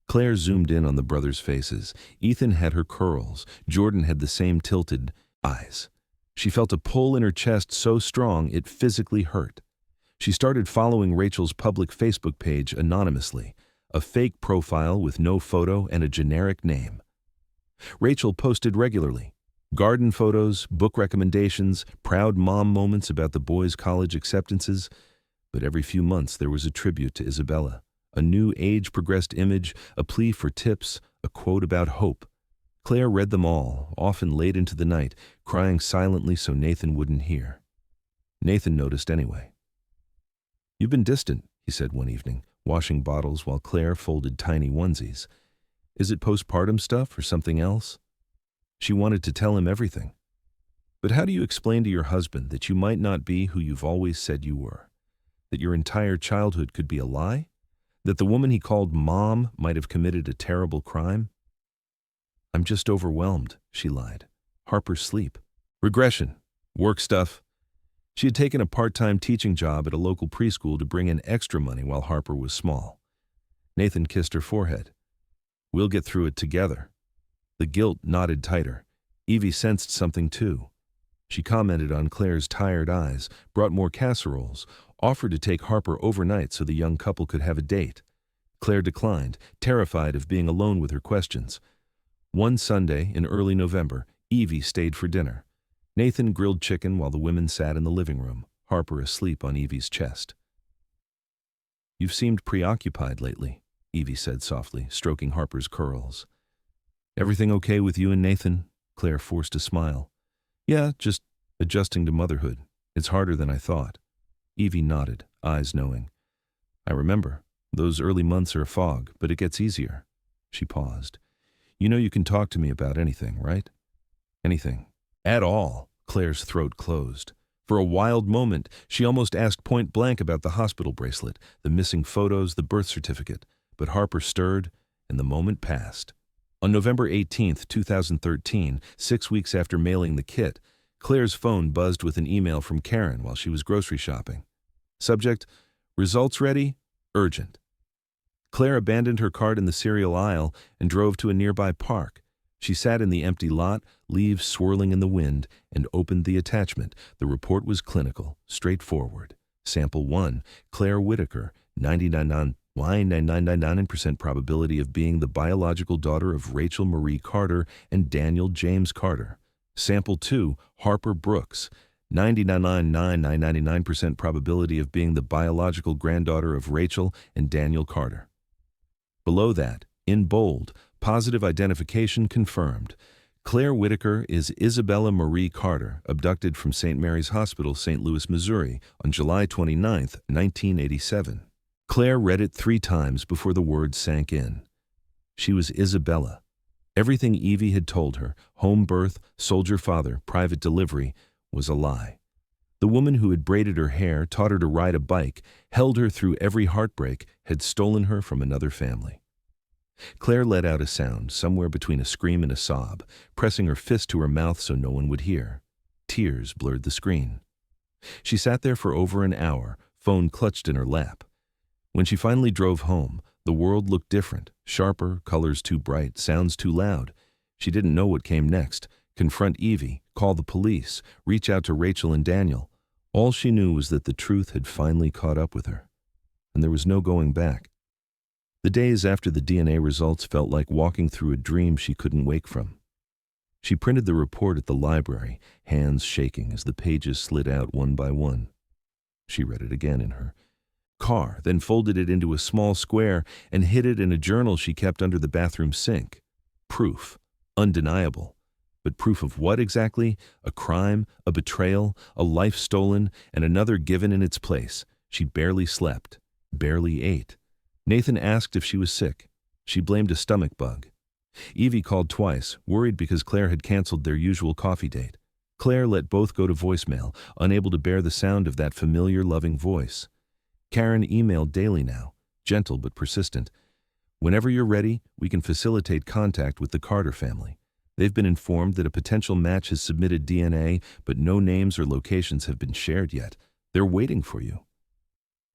Claire zoomed in on the brothers' faces. Ethan had her curls. Jordan had the same tilted eyes. She felt a pull in her chest so strong it physically hurt. She started following Rachel's public Facebook page anonymously, a fake profile with no photo and a generic name. Rachel posted regularly. Garden photos, book recommendations, proud mom moments about the boys' college acceptances. But every few months there was a tribute to Isabella, a new age-progressed image, a plea for tips, a quote about hope. Claire read them all, often late into the night, crying silently so Nathan wouldn't hear. Nathan noticed anyway. "You've been distant," he said one evening, washing bottles while Claire folded tiny onesies. "Is it postpartum stuff or something else?" She wanted to tell him everything. "But how do you explain to your husband that you might not be who you've always said you were? That your entire childhood could be a lie? That the woman he called Mom might have committed a terrible crime?" "I'm just overwhelmed," she lied. "Harper's sleep. Regression. Work stuff." She had taken a part-time teaching job at a local preschool to bring in extra money while Harper was small. Nathan kissed her forehead. "We'll get through it together." The guilt knotted tighter. Evie sensed something too. She commented on Claire's tired eyes, brought more casseroles, offered to take Harper overnight so the young couple could have a date. Claire declined, terrified of being alone with her questions. One Sunday in early November, Evie stayed for dinner. Nathan grilled chicken while the women sat in the living room, Harper asleep on Evie's chest. "You've seemed preoccupied lately," Evie said softly, stroking Harper's curls. "Everything okay with you and Nathan?" Claire forced a smile. "Yeah, just adjusting to motherhood. It's harder than I thought." Evie nodded, eyes knowing. I remember. Those early months are a fog, but it gets easier. She paused. You know you can talk to me about anything, right? Anything. At all. Claire's throat closed. For a wild moment, she almost asked point blank about the hospital bracelet, the missing photos, the birth certificate. But Harper stirred, and the moment passed. On November 18, 2013, 6 weeks after mailing the kit, Claire's phone buzzed with an email from Karen while she was grocery shopping. Subject, results ready? Urgent. Claire abandoned her cart in the cereal aisle and drove to a nearby park. She sat in the empty lot, leaves swirling in the wind, and opened the attachment. The report was clinical, straightforward. Sample 1, Claire Whitaker, 99.9999% probability of being the biological daughter of Rachel Marie Carter and Daniel James Carter. Sample 2, Harper Brooks, 99.9999% probability of being the biological granddaughter of Rachel and Daniel Carter. Below that, in bold, positive identification confirmed. Claire Whitaker is Isabella Marie Carter, abducted from St. Mary's Hospital, St. Louis, Missouri, on July 29, 1987. Claire read it 3 times before the words sank in. She was Isabella. Everything Evie had told her, home birth, soldier father, private delivery, was a lie. The woman who had braided her hair, taught her to ride a bike, held her through every heartbreak, had stolen her from another family. Claire let out a sound, somewhere between a scream and a sob, pressing her fist to her mouth so no one would hear. Tears blurred the screen. She sat there for over an hour, phone clutched in her lap. When she finally drove home, the world looked different, sharper, colors too bright, sounds too loud. She didn't know what came next. Confront Evie, call the police, reach out to Rachel and Daniel. All she knew was that the truth had finally caught up with her, and there was no going back. The days after the DNA results felt like walking through a dream she couldn't wake from. She printed the report at the library, hands shaking as the pages slid out one by one. She read it again in her car, then folded it into a small square and hid it in a journal she kept under the bathroom sink. Proof. Undeniable. But proof of what exactly? A crime, a betrayal, a life stolen, and another given in its place. She barely slept, barely ate. Nathan asked if she was sick. She blamed a stomach bug. Evie called twice, worried because Claire had canceled their usual coffee date. Claire let both go to voicemail, unable to bear the sound of that familiar, loving voice. Karen emailed daily now, gentle but persistent. Whenever you're ready, we can facilitate contact with the Carter family. They've been informed that a potential match has submitted DNA, but no names or locations have been shared yet. They're waiting for you.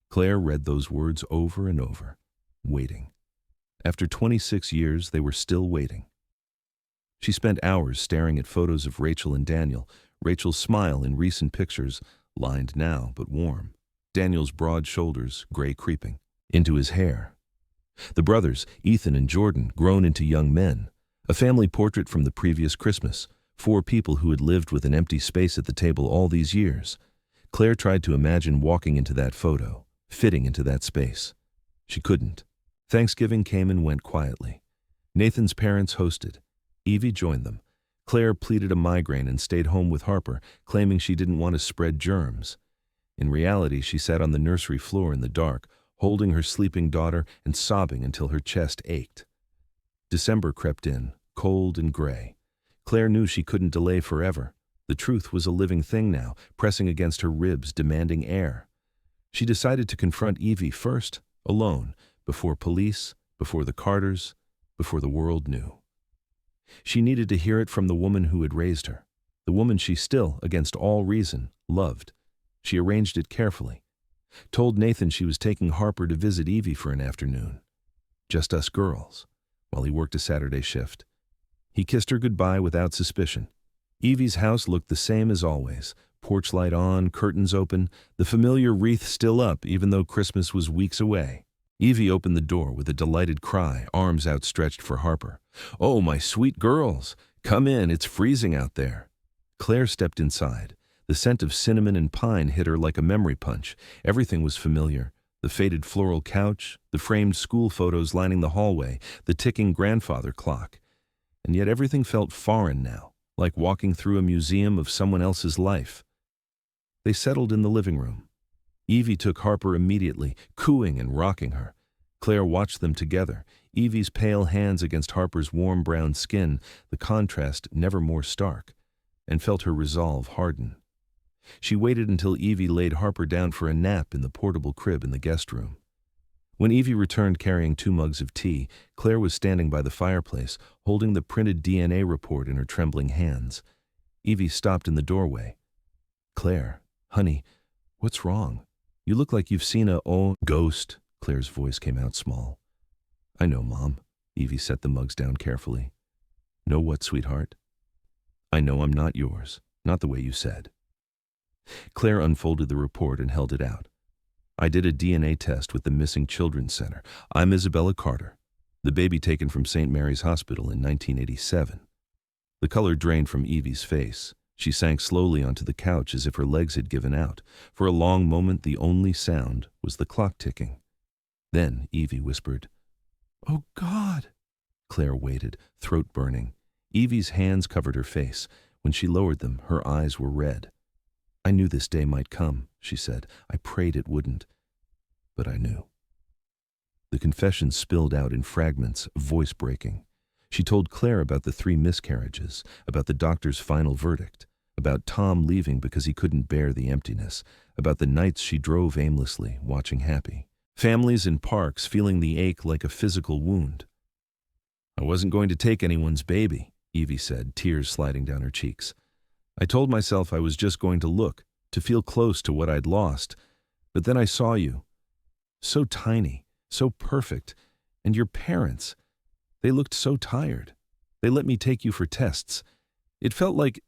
Claire read those words over and over. Waiting. After 26 years, they were still waiting. She spent hours staring at photos of Rachel and Daniel, Rachel's smile in recent pictures, lined now but warm. Daniel's broad shoulders, gray creeping, into his hair. The brothers, Ethan and Jordan, grown into young men. A family portrait from the previous Christmas. 4 people who had lived with an empty space at the table all these years. Claire tried to imagine walking into that photo, fitting into that space. She couldn't. Thanksgiving came and went quietly. Nathan's parents hosted. Evie joined them. Claire pleaded a migraine and stayed home with Harper, claiming she didn't want to spread germs. In reality, she sat on the nursery floor in the dark, holding her sleeping daughter and sobbing until her chest ached. December crept in, cold and gray. Claire knew she couldn't delay forever. The truth was a living thing now, pressing against her ribs, demanding air. She decided to confront Evie first, alone, before police, before the Carters, before the world knew. She needed to hear it from the woman who had raised her, the woman she still, against all reason, loved. She arranged it carefully. Told Nathan she was taking Harper to visit Evie for an afternoon. Just us girls, while he worked a Saturday shift. He kissed her goodbye without suspicion. Evie's house looked the same as always. Porch light on, curtains open, the familiar wreath still up even though Christmas was weeks away. Evie opened the door with a delighted cry, arms outstretched for Harper. "Oh, my sweet girls! Come in, it's freezing out there." Claire stepped inside. The scent of cinnamon and pine hit her like a memory punch. Everything was familiar. The faded floral couch, the framed school photos lining the hallway, the ticking grandfather clock. And yet everything felt foreign now, like walking through a museum of someone else's life. They settled in the living room. Evie took Harper immediately, cooing and rocking her. Claire watched them together, Evie's pale hands against Harper's warm brown skin, the contrast never more stark, and felt her resolve harden. She waited until Evie laid Harper down for a nap in the portable crib in the guest room. When Evie returned carrying 2 mugs of tea, Claire was standing by the fireplace, holding the printed DNA report in her trembling hands. Evie stopped in the doorway. "Claire, honey, what's wrong? You look like you've seen a ghost." Claire's voice came out small. "I know, Mom." Evie set the mugs down carefully. "Know what, sweetheart? I know I'm not yours, not the way you said." Claire unfolded the report and held it out. "I did a DNA test with the Missing Children's Center. I'm Isabella Carter, the baby taken from St. Mary's Hospital in 1987. The color drained from Evie's face. She sank slowly onto the couch as if her legs had given out. For a long moment, the only sound was the clock ticking. Then Evie whispered, "Oh, God!" Claire waited, throat burning. Evie's hands covered her face. When she lowered them, her eyes were red. "I knew this day might come," she said. "I prayed it wouldn't. But I knew." The confession spilled out in fragments, voice breaking. She told Claire about the 3 miscarriages, about the doctor's final verdict, about Tom leaving because he couldn't bear the emptiness, about the nights she drove aimlessly, watching Happy. Families in parks feeling the ache like a physical wound. "I wasn't going to take anyone's baby," Evie said, tears sliding down her cheeks. "I told myself I was just going to look, to feel close to what I'd lost. But then I saw you. So tiny, so perfect. And your parents. They looked so tired. They let me take you for tests. It felt like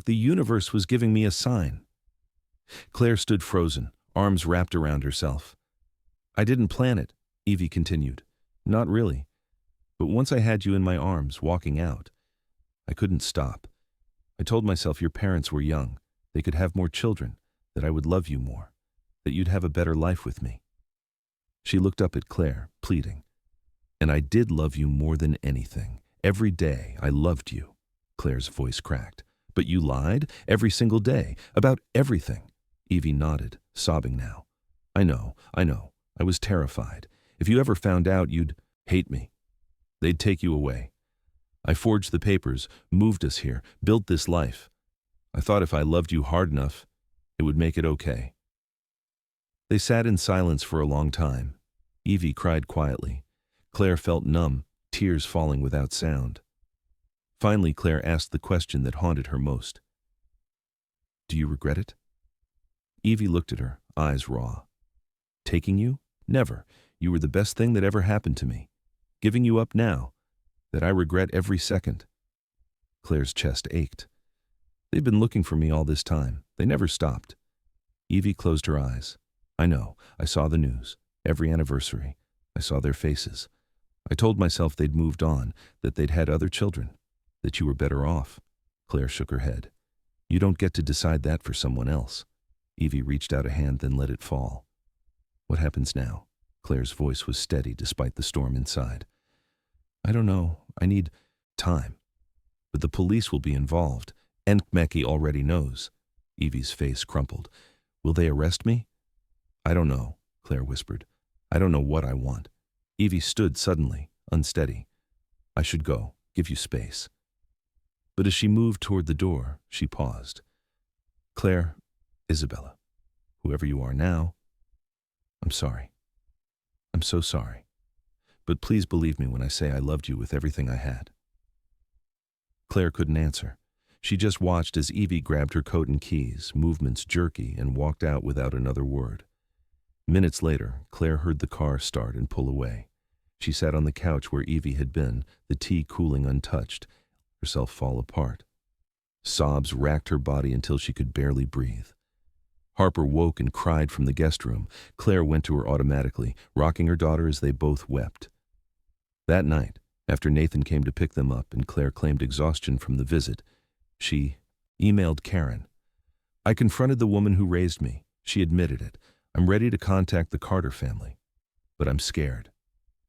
the universe was giving me a sign." Claire stood frozen, arms wrapped around herself. "I didn't plan it," Evie continued. "Not really. But once I had you in my arms, walking out, I couldn't stop. I told myself your parents were young, they could have more children, that I would love you more, that you'd have a better life with me." She looked up at Claire, pleading. "And I did love you more than anything. Every day I loved you." Claire's voice cracked. "But you lied every single day, about everything." Evie nodded, sobbing now. I know. I was terrified. If you ever found out, you'd hate me. They'd take you away. I forged the papers, moved us here, built this life. I thought if I loved you hard enough, it would make it okay." They sat in silence for a long time. Evie cried quietly. Claire felt numb, tears falling without sound. Finally, Claire asked the question that haunted her most. "Do you regret it?" Evie looked at her, eyes raw. "Taking you? Never. You were the best thing that ever happened to me. Giving you up now, that I regret every second." Claire's chest ached. "They've been looking for me all this time. They never stopped." Evie closed her eyes. "I know. I saw the news. Every anniversary. I saw their faces. I told myself they'd moved on, that they'd had other children, that you were better off." Claire shook her head. "You don't get to decide that for someone else." Evie reached out a hand, then let it fall. "What happens now?" Claire's voice was steady despite the storm inside. "I don't know. I need time. But the police will be involved. Enkmeki already knows." Evie's face crumpled. "Will they arrest me?" "I don't know," Claire whispered. "I don't know what I want." Evie stood suddenly, unsteady. "I should go, give you space." But as she moved toward the door, she paused. "Claire, Isabella, whoever you are now, I'm sorry. I'm so sorry. But please believe me when I say I loved you with everything I had." Claire couldn't answer. She just watched as Evie grabbed her coat and keys, movements jerky, and walked out without another word. Minutes later, Claire heard the car start and pull away. She sat on the couch where Evie had been, the tea cooling untouched, herself fall apart. Sobs racked her body until she could barely breathe. Harper woke and cried from the guest room. Claire went to her automatically, rocking her daughter as they both wept. That night, after Nathan came to pick them up and Claire claimed exhaustion from the visit, she emailed Karen. "I confronted the woman who raised me. She admitted it. I'm ready to contact the Carter family. But I'm scared."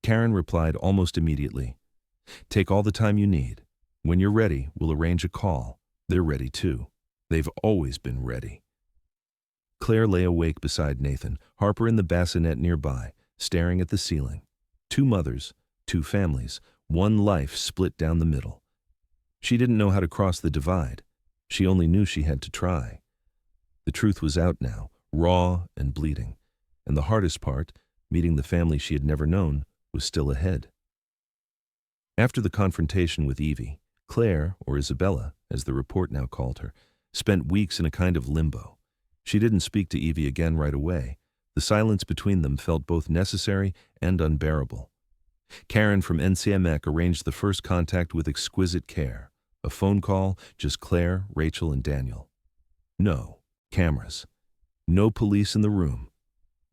Karen replied almost immediately. "Take all the time you need. When you're ready, we'll arrange a call. They're ready too. They've always been ready." Claire lay awake beside Nathan, Harper in the bassinet nearby, staring at the ceiling. Two mothers, two families, one life split down the middle. She didn't know how to cross the divide. She only knew she had to try. The truth was out now, raw and bleeding. And the hardest part, meeting the family she had never known, was still ahead. After the confrontation with Evie, Claire, or Isabella, as the report now called her, spent weeks in a kind of limbo. She didn't speak to Evie again right away. The silence between them felt both necessary and unbearable. Karen from NCMEC arranged the first contact with exquisite care. A phone call, just Claire, Rachel, and Daniel. No cameras. No police in the room.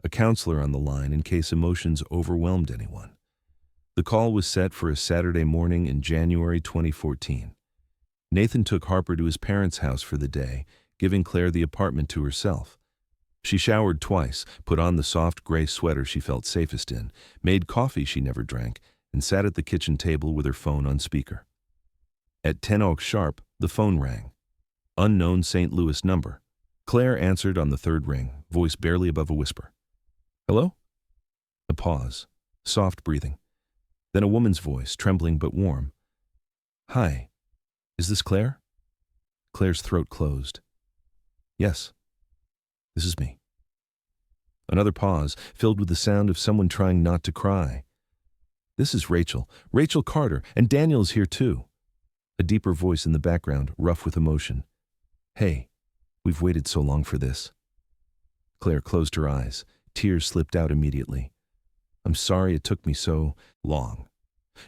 A counselor on the line in case emotions overwhelmed anyone. The call was set for a Saturday morning in January 2014. Nathan took Harper to his parents' house for the day, giving Claire the apartment to herself. She showered twice, put on the soft gray sweater she felt safest in, made coffee she never drank, and sat at the kitchen table with her phone on speaker. At 10:00 sharp, the phone rang. Unknown St. Louis number. Claire answered on the third ring, voice barely above a whisper. Hello? A pause, soft breathing. Then a woman's voice, trembling but warm. Hi, is this Claire? Claire's throat closed. Yes, this is me. Another pause, filled with the sound of someone trying not to cry. This is Rachel Carter, and Daniel's here too. A deeper voice in the background, rough with emotion. Hey, we've waited so long for this. Claire closed her eyes. Tears slipped out immediately. I'm sorry it took me so long.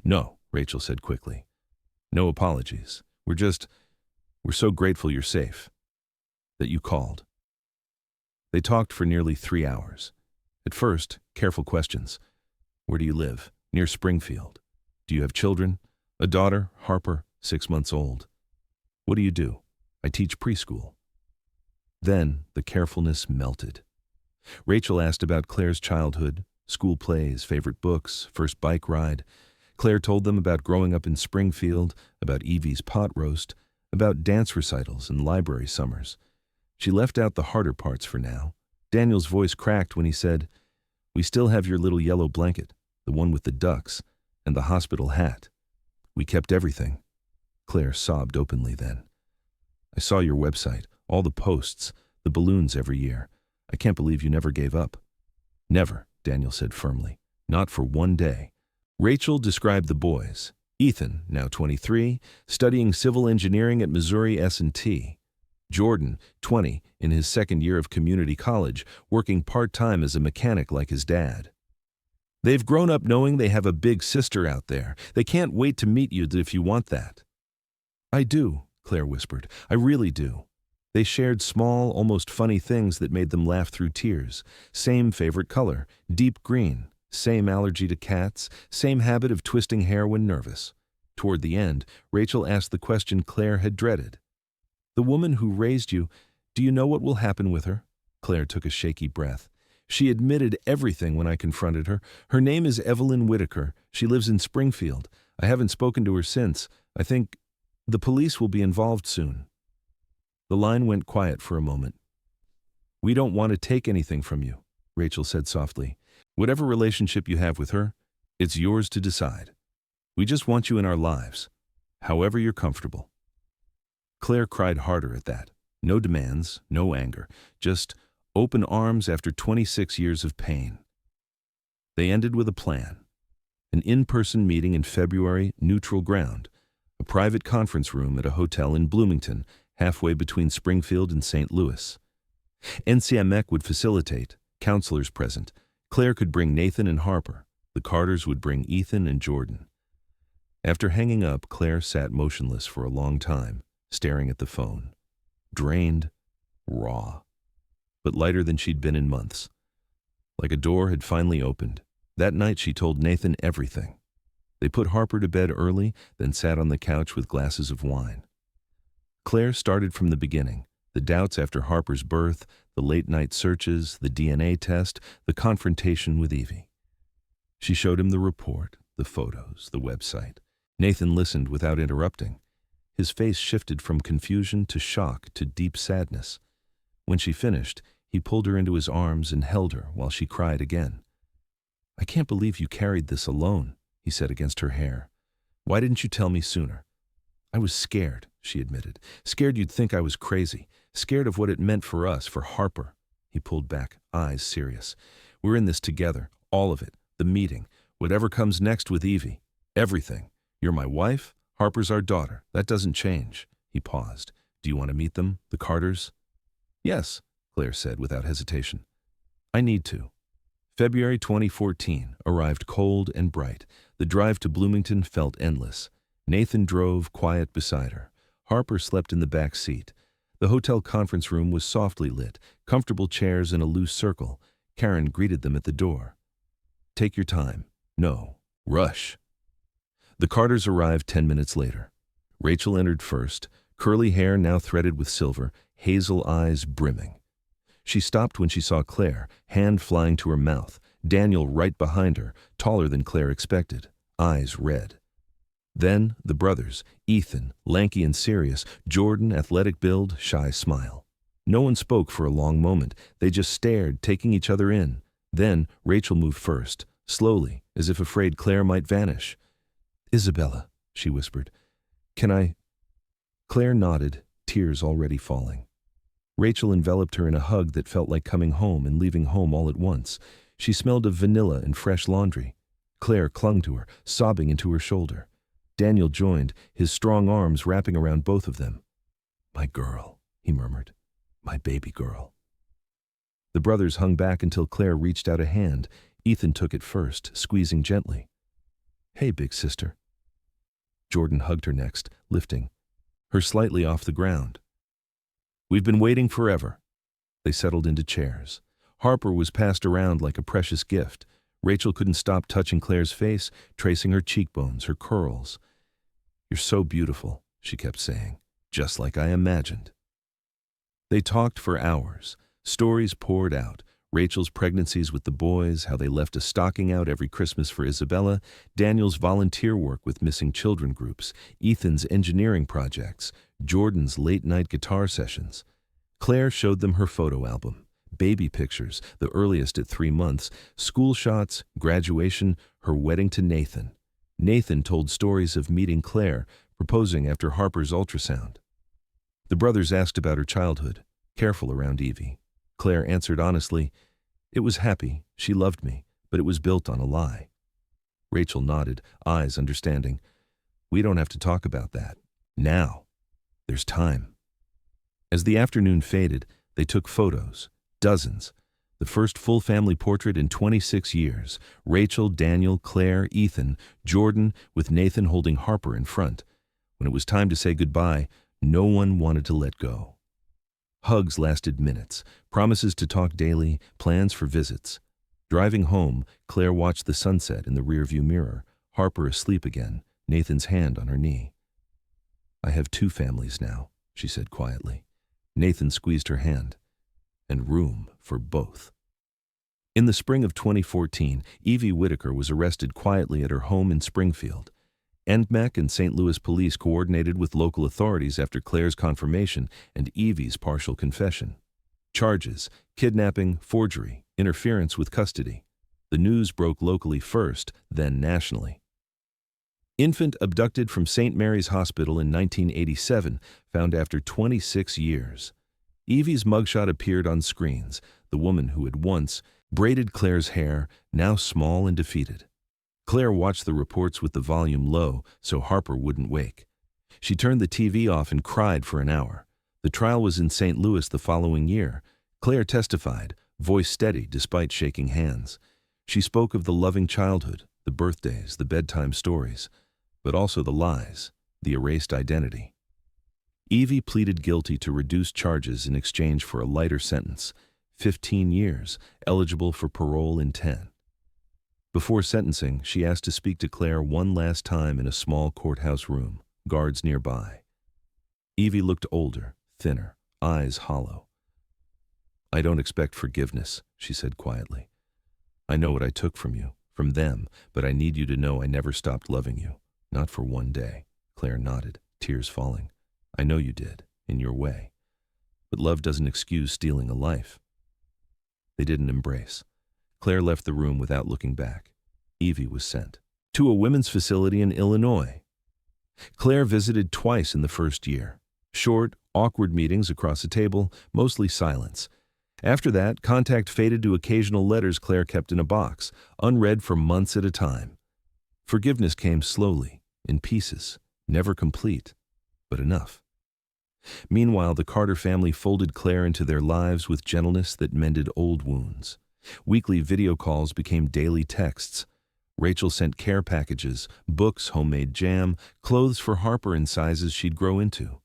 No, Rachel said quickly. No apologies. We're so grateful you're safe. That you called. They talked for nearly 3 hours. At first, careful questions. Where do you live? Near Springfield. Do you have children? A daughter, Harper, 6 months old. What do you do? I teach preschool. Then the carefulness melted. Rachel asked about Claire's childhood, school plays, favorite books, first bike ride. Claire told them about growing up in Springfield, about Evie's pot roast, about dance recitals and library summers. She left out the harder parts for now. Daniel's voice cracked when he said, We still have your little yellow blanket, the one with the ducks, and the hospital hat. We kept everything. Claire sobbed openly then. I saw your website, all the posts, the balloons every year. I can't believe you never gave up. Never, Daniel said firmly. Not for one day. Rachel described the boys. Ethan, now 23, studying civil engineering at Missouri S&T. Jordan, 20, in his second year of community college, working part-time as a mechanic like his dad. They've grown up knowing they have a big sister out there. They can't wait to meet you if you want that. I do, Claire whispered. I really do. They shared small, almost funny things that made them laugh through tears. Same favorite color, deep green. Same allergy to cats. Same habit of twisting hair when nervous. Toward the end, Rachel asked the question Claire had dreaded. The woman who raised you, do you know what will happen with her? Claire took a shaky breath. She admitted everything when I confronted her. Her name is Evelyn Whitaker. She lives in Springfield. I haven't spoken to her since. I think the police will be involved soon. The line went quiet for a moment. We don't want to take anything from you, Rachel said softly. Whatever relationship you have with her, it's yours to decide. We just want you in our lives, however you're comfortable. Claire cried harder at that. No demands, no anger, just open arms after 26 years of pain. They ended with a plan. An in-person meeting in February, neutral ground. A private conference room at a hotel in Bloomington, halfway between Springfield and St. Louis. NCMEC would facilitate, counselors present. Claire could bring Nathan and Harper. The Carters would bring Ethan and Jordan. After hanging up, Claire sat motionless for a long time, staring at the phone. Drained, raw, but lighter than she'd been in months. Like a door had finally opened. That night she told Nathan everything. They put Harper to bed early, then sat on the couch with glasses of wine. Claire started from the beginning, the doubts after Harper's birth, the late-night searches, the DNA test, the confrontation with Evie. She showed him the report, the photos, the website. Nathan listened without interrupting. His face shifted from confusion to shock to deep sadness. When she finished, he He pulled her into his arms and held her while she cried again. "I can't believe you carried this alone," he said against her hair. "Why didn't you tell me sooner?" "I was scared," she admitted. "Scared you'd think I was crazy. Scared of what it meant for us, for Harper." He pulled back, eyes serious. "We're in this together, all of it. The meeting, whatever comes next with Evie. Everything. You're my wife, Harper's our daughter. That doesn't change." He paused. "Do you want to meet them, the Carters?" "Yes," Claire said without hesitation. "I need to." February 2014 arrived cold and bright. The drive to Bloomington felt endless. Nathan drove, quiet beside her. Harper slept in the back seat. The hotel conference room was softly lit, comfortable chairs in a loose circle. Karen greeted them at the door. "Take your time. No, rush." The Carters arrived 10 minutes later. Rachel entered first, curly hair now threaded with silver, hazel eyes brimming. She stopped when she saw Claire, hand flying to her mouth, Daniel right behind her, taller than Claire expected, eyes red. Then the brothers, Ethan, lanky and serious, Jordan, athletic build, shy smile. No one spoke for a long moment. They just stared, taking each other in. Then Rachel moved first, slowly, as if afraid Claire might vanish. "Isabella," she whispered. "Can I?" Claire nodded, tears already falling. Rachel enveloped her in a hug that felt like coming home and leaving home all at once. She smelled of vanilla and fresh laundry. Claire clung to her, sobbing into her shoulder. Daniel joined, his strong arms wrapping around both of them. "My girl," he murmured. "My baby girl." The brothers hung back until Claire reached out a hand. Ethan took it first, squeezing gently. "Hey, big sister." Jordan hugged her next, lifting her slightly off the ground. "We've been waiting forever." They settled into chairs. Harper was passed around like a precious gift. Rachel couldn't stop touching Claire's face, tracing her cheekbones, her curls. "You're so beautiful," she kept saying, "just like I imagined." They talked for hours. Stories poured out. Rachel's pregnancies with the boys, how they left a stocking out every Christmas for Isabella, Daniel's volunteer work with missing children groups, Ethan's engineering projects, Jordan's late-night guitar sessions. Claire showed them her photo album, baby pictures, the earliest at 3 months, school shots, graduation, her wedding to Nathan. Nathan told stories of meeting Claire, proposing after Harper's ultrasound. The brothers asked about her childhood, careful around Evie. Claire answered honestly, "It was happy, she loved me, but it was built on a lie." Rachel nodded, eyes understanding. "We don't have to talk about that. Now. There's time." As the afternoon faded, they took photos, dozens. The first full family portrait in 26 years. Rachel, Daniel, Claire, Ethan, Jordan, with Nathan holding Harper in front. When it was time to say goodbye, no one wanted to let go. Hugs lasted minutes, promises to talk daily, plans for visits. Driving home, Claire watched the sunset in the rearview mirror, Harper asleep again, Nathan's hand on her knee. "I have 2 families now," she said quietly. Nathan squeezed her hand. "And room for both." In the spring of 2014, Evie Whitaker was arrested quietly at her home in Springfield. NMAC and St. Louis police coordinated with local authorities after Claire's confirmation and Evie's partial confession. Charges: kidnapping, forgery, interference with custody. The news broke locally first, then nationally. Infant abducted from St. Mary's Hospital in 1987, found after 26 years. Evie's mugshot appeared on screens, the woman who had once braided Claire's hair, now small and defeated. Claire watched the reports with the volume low so Harper wouldn't wake. She turned the TV off and cried for an hour. The trial was in St. Louis the following year. Claire testified, voice steady despite shaking hands. She spoke of the loving childhood, the birthdays, the bedtime stories, but also the lies, the erased identity. Evie pleaded guilty to reduced charges in exchange for a lighter sentence, 15 years, eligible for parole in 10. Before sentencing, she asked to speak to Claire one last time in a small courthouse room, guards nearby. Evie looked older, thinner, eyes hollow. "I don't expect forgiveness," she said quietly. "I know what I took from you, from them, but I need you to know I never stopped loving you. Not for one day." Claire nodded, tears falling. "I know you did, in your way. But love doesn't excuse stealing a life." They didn't embrace. Claire left the room without looking back. Evie was sent to a women's facility in Illinois. Claire visited twice in the first year. Short, awkward meetings across a table, mostly silence. After that, contact faded to occasional letters Claire kept in a box, unread for months at a time. Forgiveness came slowly, in pieces, never complete, but enough. Meanwhile, the Carter family folded Claire into their lives with gentleness that mended old wounds. Weekly video calls became daily texts. Rachel sent care packages, books, homemade jam, clothes for Harper in sizes she'd grow into.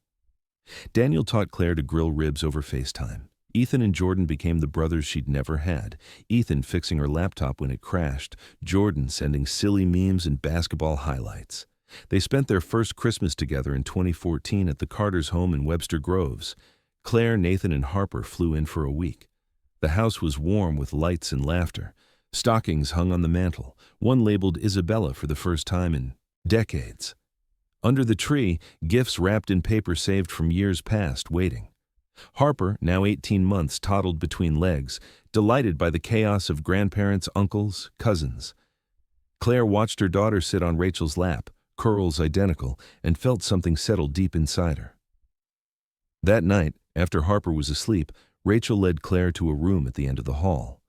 Daniel taught Claire to grill ribs over FaceTime. Ethan and Jordan became the brothers she'd never had. Ethan fixing her laptop when it crashed, Jordan sending silly memes and basketball highlights. They spent their first Christmas together in 2014 at the Carters' home in Webster Groves. Claire, Nathan, and Harper flew in for a week. The house was warm with lights and laughter. Stockings hung on the mantel, one labeled Isabella for the first time in decades. Under the tree, gifts wrapped in paper saved from years past, waiting. Harper, now 18 months, toddled between legs, delighted by the chaos of grandparents, uncles, cousins. Claire watched her daughter sit on Rachel's lap, curls identical, and felt something settle deep inside her. That night, after Harper was asleep, Rachel led Claire to a room at the end of the hall.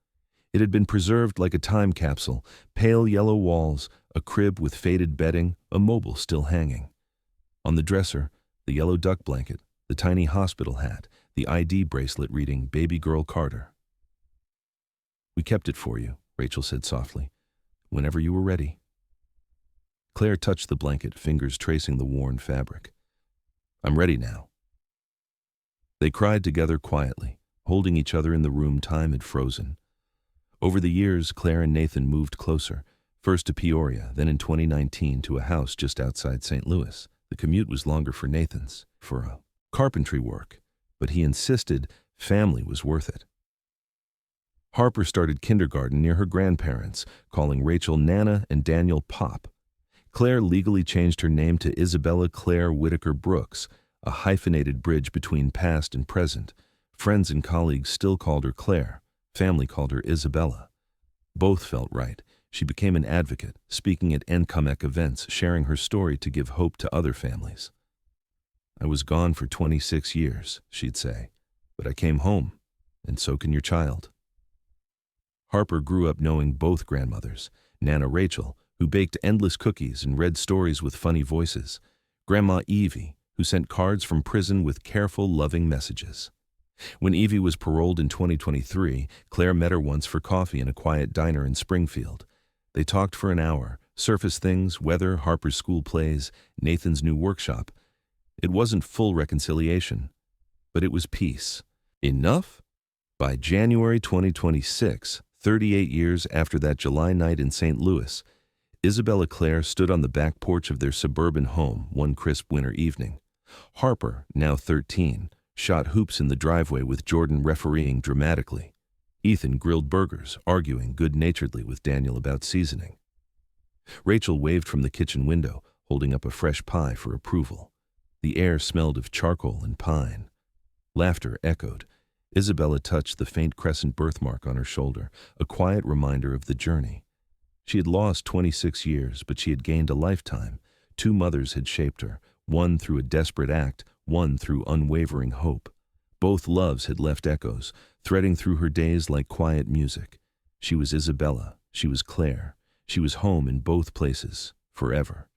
It had been preserved like a time capsule, pale yellow walls, a crib with faded bedding, a mobile still hanging. On the dresser, the yellow duck blanket, the tiny hospital hat, the ID bracelet reading Baby Girl Carter. "We kept it for you," Rachel said softly, "whenever you were ready." Claire touched the blanket, fingers tracing the worn fabric. "I'm ready now." They cried together quietly, holding each other in the room time had frozen. Over the years, Claire and Nathan moved closer, first to Peoria, then in 2019 to a house just outside St. Louis. The commute was longer for Nathan's, for carpentry work, but he insisted family was worth it. Harper started kindergarten near her grandparents, calling Rachel Nana and Daniel Pop. Claire legally changed her name to Isabella Claire Whitaker Brooks, a hyphenated bridge between past and present. Friends and colleagues still called her Claire. Family called her Isabella. Both felt right. She became an advocate, speaking at NCOMEC events, sharing her story to give hope to other families. "I was gone for 26 years, she'd say, "but I came home, and so can your child." Harper grew up knowing both grandmothers, Nana Rachel, who baked endless cookies and read stories with funny voices, Grandma Evie, who sent cards from prison with careful, loving messages. When Evie was paroled in 2023, Claire met her once for coffee in a quiet diner in Springfield. They talked for an hour, surface things, weather, Harper's school plays, Nathan's new workshop. It wasn't full reconciliation, but it was peace. Enough? By January 2026, 38 years after that July night in St. Louis, Isabella Claire stood on the back porch of their suburban home one crisp winter evening. Harper, now 13, shot hoops in the driveway with Jordan refereeing dramatically. Ethan grilled burgers, arguing good-naturedly with Daniel about seasoning. Rachel waved from the kitchen window, holding up a fresh pie for approval. The air smelled of charcoal and pine. Laughter echoed. Isabella touched the faint crescent birthmark on her shoulder, a quiet reminder of the journey. She had lost 26 years, but she had gained a lifetime. 2 mothers had shaped her, one through a desperate act, one through unwavering hope. Both loves had left echoes, threading through her days like quiet music. She was Isabella, she was Claire, she was home in both places, forever.